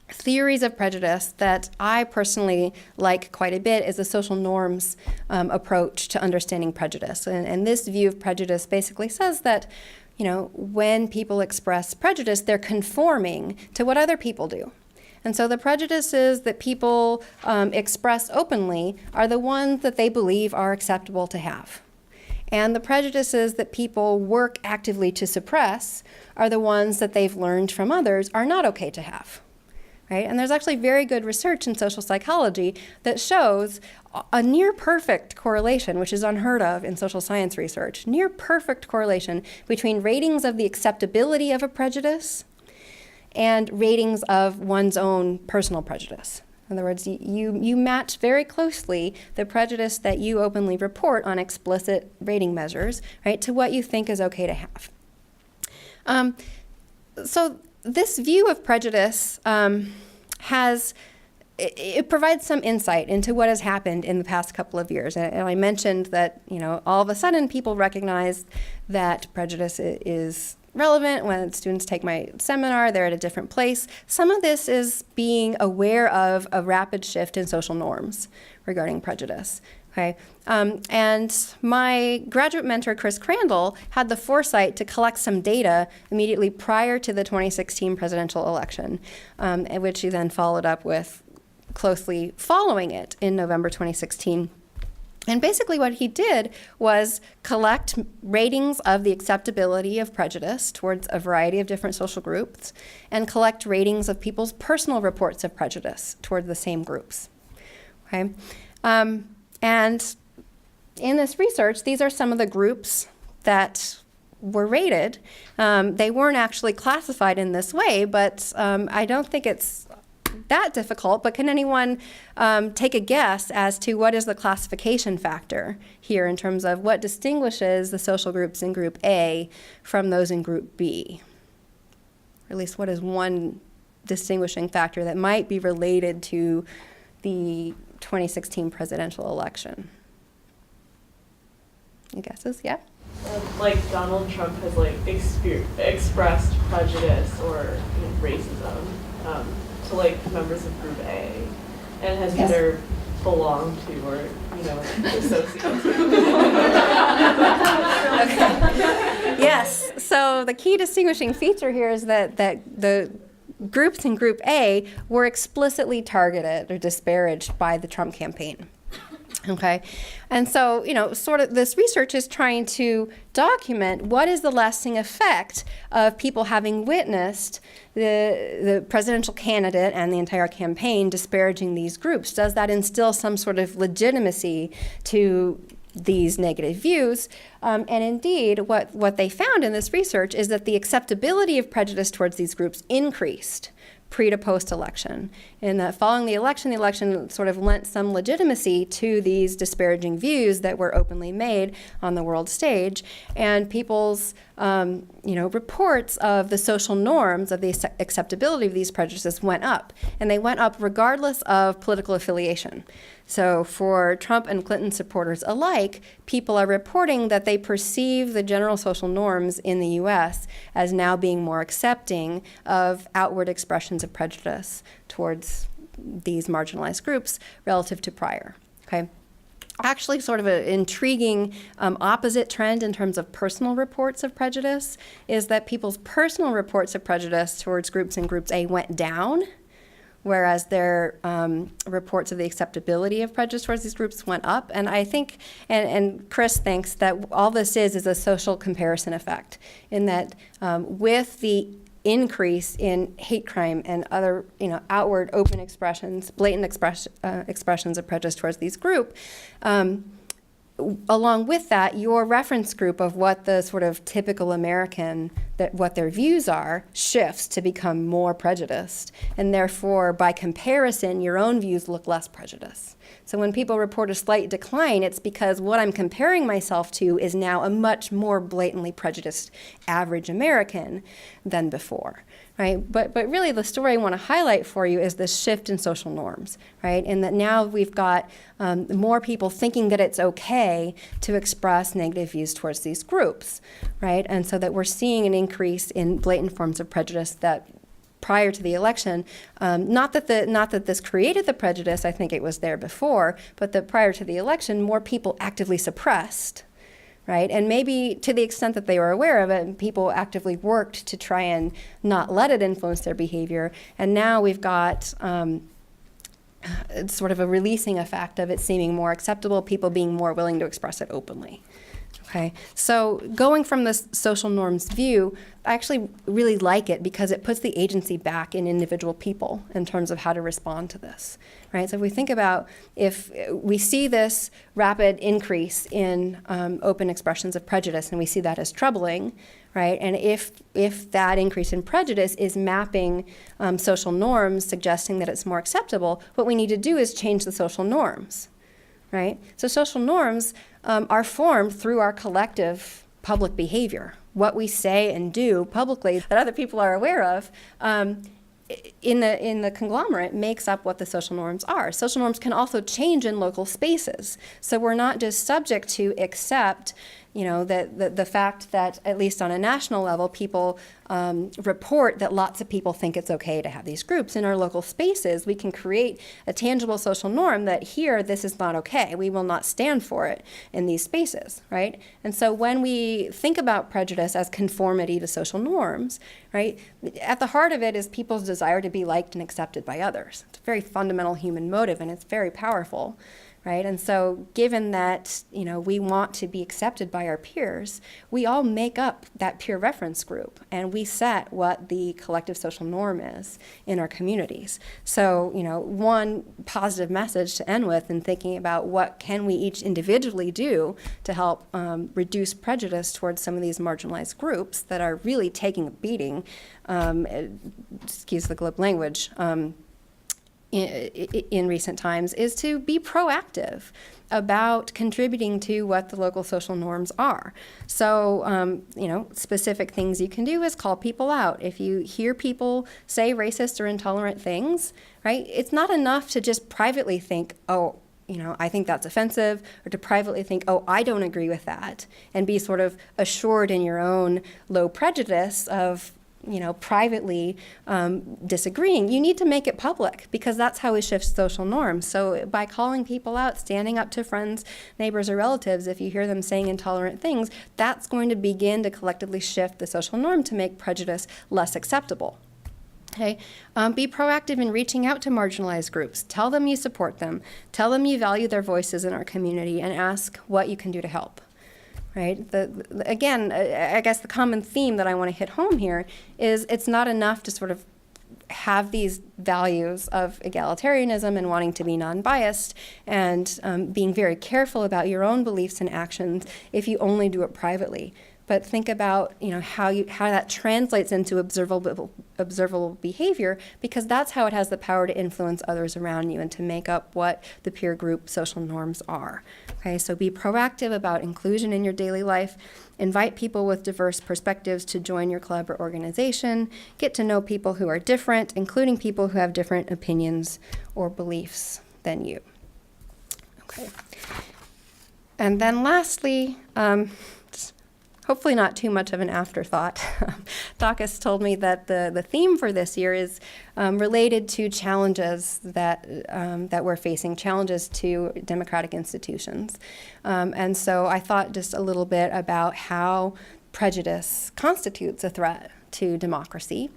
theories of prejudice that I personally like quite a bit is the social norms approach to understanding prejudice. And this view of prejudice basically says that, when people express prejudice, they're conforming to what other people do. And so the prejudices that people express openly are the ones that they believe are acceptable to have. And the prejudices that people work actively to suppress are the ones that they've learned from others are not okay to have. Right? And there's actually very good research in social psychology that shows a near perfect correlation, which is unheard of in social science research, near perfect correlation between ratings of the acceptability of a prejudice and ratings of one's own personal prejudice. In other words, you match very closely the prejudice that you openly report on explicit rating measures, right, to what you think is okay to have. So this view of prejudice it provides some insight into what has happened in the past couple of years. And I mentioned that, all of a sudden people recognize that prejudice is relevant. When students take my seminar, they're at a different place. Some of this is being aware of a rapid shift in social norms regarding prejudice. Okay, and my graduate mentor, Chris Crandall, had the foresight to collect some data immediately prior to the 2016 presidential election, which he then followed up with closely following it in November 2016. And basically what he did was collect ratings of the acceptability of prejudice towards a variety of different social groups and collect ratings of people's personal reports of prejudice toward the same groups. Okay. And in this research, these are some of the groups that were rated. They weren't actually classified in this way, but I don't think it's that difficult, but can anyone take a guess as to what is the classification factor here in terms of what distinguishes the social groups in Group A from those in Group B? Or at least what is one distinguishing factor that might be related to the 2016 presidential election? Any guesses? Yeah? Like Donald Trump has like expressed prejudice or racism to like members of Group A, and has either belonged to or associated. Yes. So the key distinguishing feature here is that the groups in Group A were explicitly targeted or disparaged by the Trump campaign. Okay, and so, sort of this research is trying to document what is the lasting effect of people having witnessed the presidential candidate and the entire campaign disparaging these groups. Does that instill some sort of legitimacy to these negative views? And indeed, what they found in this research is that the acceptability of prejudice towards these groups increased pre to post-election, and that following the election sort of lent some legitimacy to these disparaging views that were openly made on the world stage, and people's reports of the social norms of the acceptability of these prejudices went up, and they went up regardless of political affiliation. So for Trump and Clinton supporters alike, people are reporting that they perceive the general social norms in the U.S. as now being more accepting of outward expressions of prejudice towards these marginalized groups relative to prior. Okay. Actually, sort of an intriguing opposite trend in terms of personal reports of prejudice is that people's personal reports of prejudice towards groups in Groups A went down, whereas their reports of the acceptability of prejudice towards these groups went up. And I think, and Chris thinks that all this is a social comparison effect, in that with the increase in hate crime and other, outward open expressions, blatant expressions of prejudice towards these groups, along with that, your reference group of what the sort of typical American, what their views are, shifts to become more prejudiced. And therefore, by comparison, your own views look less prejudiced. So when people report a slight decline, it's because what I'm comparing myself to is now a much more blatantly prejudiced average American than before. Right? But really the story I want to highlight for you is this shift in social norms, right? And that now we've got more people thinking that it's okay to express negative views towards these groups, right? And so that we're seeing an increase in blatant forms of prejudice that prior to the election, not that this created the prejudice, I think it was there before, but that prior to the election, more people actively suppressed, right? And maybe to the extent that they were aware of it, people actively worked to try and not let it influence their behavior. And now we've got sort of a releasing effect of it seeming more acceptable, people being more willing to express it openly. Okay, so going from this social norms view, I actually really like it because it puts the agency back in individual people in terms of how to respond to this, right? So if we think about if we see this rapid increase in open expressions of prejudice, and we see that as troubling, right? And if that increase in prejudice is mapping social norms, suggesting that it's more acceptable, what we need to do is change the social norms, right? So social norms are formed through our collective public behavior, what we say and do publicly that other people are aware of. In the conglomerate makes up what the social norms are. Social norms can also change in local spaces. So we're not just subject to accept, the fact that at least on a national level, people report that lots of people think it's okay to have these groups. In our local spaces, we can create a tangible social norm that here, this is not okay. We will not stand for it in these spaces, right? And so when we think about prejudice as conformity to social norms, right, at the heart of it is people's desire to be liked and accepted by others. It's a very fundamental human motive, and it's very powerful. Right? And so given that, we want to be accepted by our peers, we all make up that peer reference group, and we set what the collective social norm is in our communities. So, one positive message to end with in thinking about what can we each individually do to help reduce prejudice towards some of these marginalized groups that are really taking a beating, excuse the glib language, in recent times is to be proactive about contributing to what the local social norms are. So, specific things you can do is call people out. If you hear people say racist or intolerant things, right, it's not enough to just privately think, oh, I think that's offensive, or to privately think, oh, I don't agree with that, and be sort of assured in your own low prejudice of privately disagreeing. You need to make it public, because that's how we shift social norms. So by calling people out, standing up to friends, neighbors, or relatives, if you hear them saying intolerant things, that's going to begin to collectively shift the social norm to make prejudice less acceptable. Okay. Be proactive in reaching out to marginalized groups. Tell them you support them. Tell them you value their voices in our community, and ask what you can do to help. Right? Again, I guess the common theme that I want to hit home here is it's not enough to sort of have these values of egalitarianism and wanting to be non-biased and being very careful about your own beliefs and actions if you only do it privately. But think about how that translates into observable behavior, because that's how it has the power to influence others around you and to make up what the peer group social norms are. Okay, so be proactive about inclusion in your daily life. Invite people with diverse perspectives to join your club or organization. Get to know people who are different, including people who have different opinions or beliefs than you. Okay. And then lastly, hopefully not too much of an afterthought. Dacus told me that the theme for this year is related to challenges that we're facing, challenges to democratic institutions. And so I thought just a little bit about how prejudice constitutes a threat to democracy.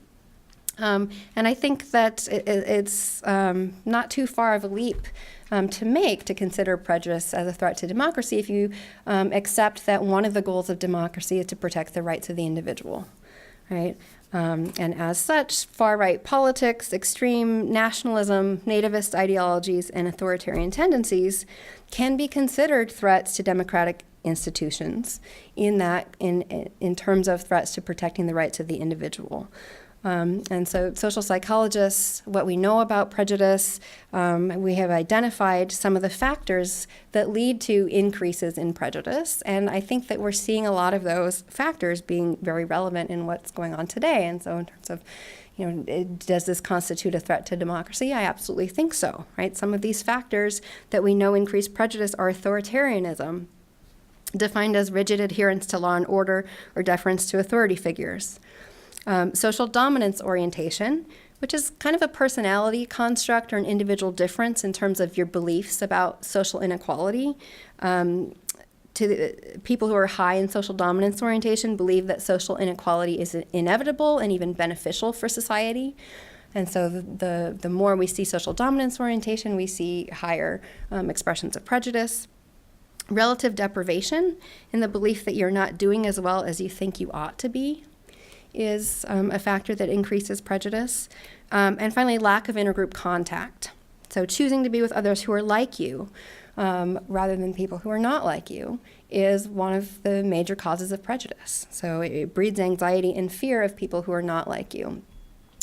And I think that it's not too far of a leap to consider prejudice as a threat to democracy if you accept that one of the goals of democracy is to protect the rights of the individual, right? And as such, far-right politics, extreme nationalism, nativist ideologies, and authoritarian tendencies can be considered threats to democratic institutions in terms of threats to protecting the rights of the individual. And so social psychologists, what we know about prejudice, we have identified some of the factors that lead to increases in prejudice. And I think that we're seeing a lot of those factors being very relevant in what's going on today. And so in terms of, does this constitute a threat to democracy? I absolutely think so, right? Some of these factors that we know increase prejudice are authoritarianism, defined as rigid adherence to law and order or deference to authority figures. Social dominance orientation, which is kind of a personality construct or an individual difference in terms of your beliefs about social inequality. People who are high in social dominance orientation believe that social inequality is inevitable and even beneficial for society. And so the more we see social dominance orientation, we see higher expressions of prejudice. Relative deprivation, in the belief that you're not doing as well as you think you ought to be, is a factor that increases prejudice. And finally, lack of intergroup contact. So choosing to be with others who are like you rather than people who are not like you is one of the major causes of prejudice. So it breeds anxiety and fear of people who are not like you.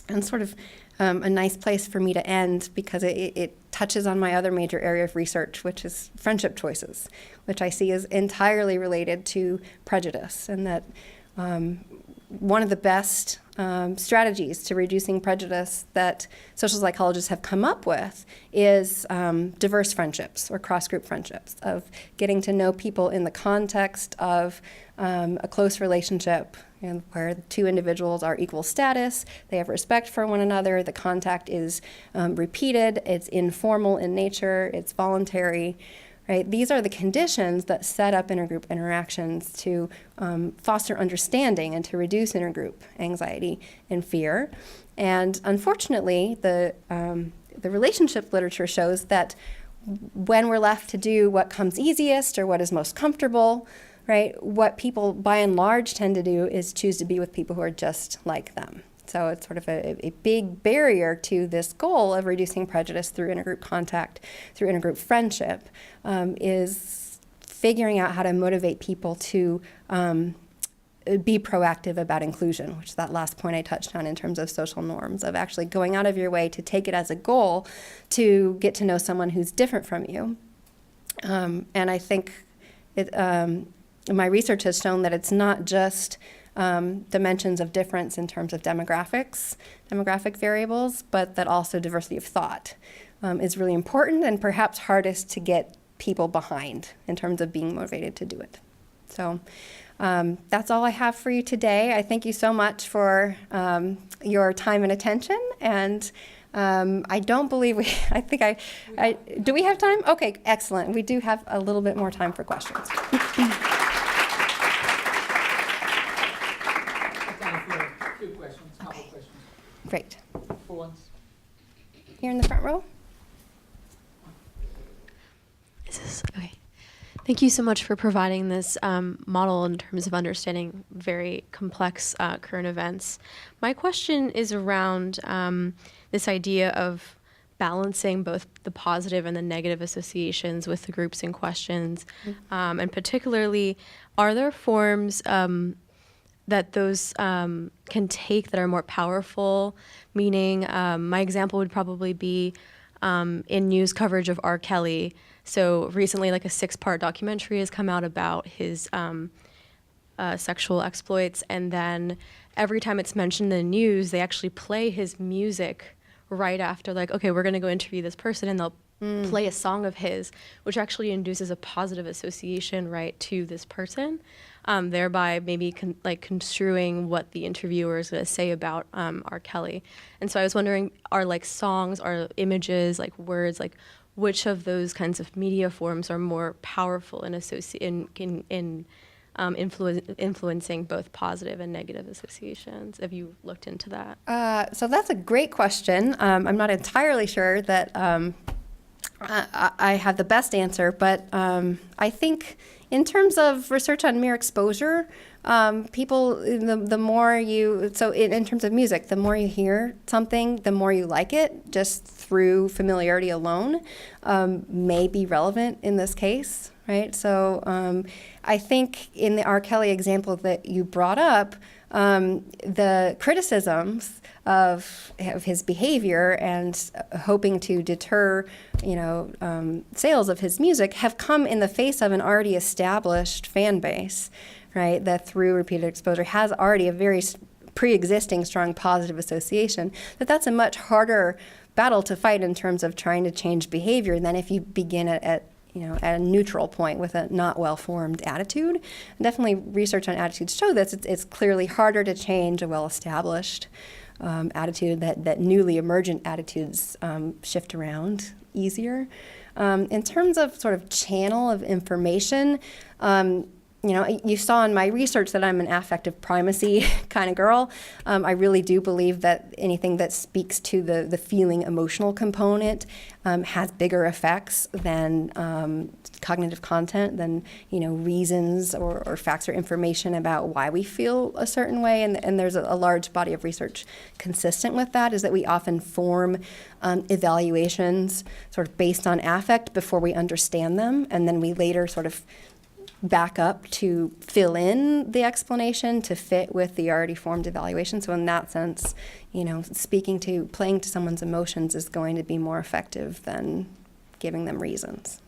And sort of a nice place for me to end, because it touches on my other major area of research, which is friendship choices, which I see as entirely related to prejudice, and that one of the best strategies to reducing prejudice that social psychologists have come up with is diverse friendships or cross-group friendships, of getting to know people in the context of a close relationship, and where two individuals are equal status, they have respect for one another, the contact is repeated, it's informal in nature, it's voluntary. Right? These are the conditions that set up intergroup interactions to foster understanding and to reduce intergroup anxiety and fear. And unfortunately, the relationship literature shows that when we're left to do what comes easiest or what is most comfortable, right, what people by and large tend to do is choose to be with people who are just like them. So it's sort of a big barrier to this goal of reducing prejudice through intergroup contact, through intergroup friendship, is figuring out how to motivate people to be proactive about inclusion, which is that last point I touched on in terms of social norms, of actually going out of your way to take it as a goal to get to know someone who's different from you. And I think my research has shown that it's not just dimensions of difference in terms of demographic variables, but that also diversity of thought is really important and perhaps hardest to get people behind in terms of being motivated to do it. So that's all I have for you today. I thank you so much for your time and attention. And I don't believe do we have time? Okay, excellent. We do have a little bit more time for questions. Couple questions. Great. For once. Here in the front row. Is this okay? Thank you so much for providing this model in terms of understanding very complex current events. My question is around this idea of balancing both the positive and the negative associations with the groups in questions. And particularly, are there forms that those can take that are more powerful? Meaning, my example would probably be in news coverage of R. Kelly. So recently, like a 6-part documentary has come out about his sexual exploits, and then every time it's mentioned in the news, they actually play his music right after, like, okay, we're going to go interview this person, and they'll play a song of his, which actually induces a positive association, right, to this person, thereby maybe construing what the interviewer is going to say about R. Kelly. And so I was wondering, are like songs, are images, like words, like which of those kinds of media forms are more powerful in influencing both positive and negative associations? Have you looked into that? So that's a great question. I'm not entirely sure that I have the best answer, but I think in terms of research on mere exposure, people, the more you, so in terms of music, the more you hear something, the more you like it, just through familiarity alone, may be relevant in this case, right? So I think in the R. Kelly example that you brought up, the criticisms of his behavior and hoping to deter, sales of his music have come in the face of an already established fan base, right? That through repeated exposure has already a very pre-existing strong positive association. That's a much harder battle to fight in terms of trying to change behavior than if you begin at a neutral point with a not well-formed attitude. And definitely research on attitudes show this. It's clearly harder to change a well-established attitude, that newly emergent attitudes shift around easier. In terms of sort of channel of information, you saw in my research that I'm an affective primacy kind of girl. I really do believe that anything that speaks to the feeling emotional component has bigger effects than cognitive content, than reasons or facts or information about why we feel a certain way. And there's a large body of research consistent with that, is that we often form evaluations sort of based on affect before we understand them, and then we later sort of back up to fill in the explanation to fit with the already formed evaluation. So in that sense, playing to someone's emotions is going to be more effective than giving them reasons.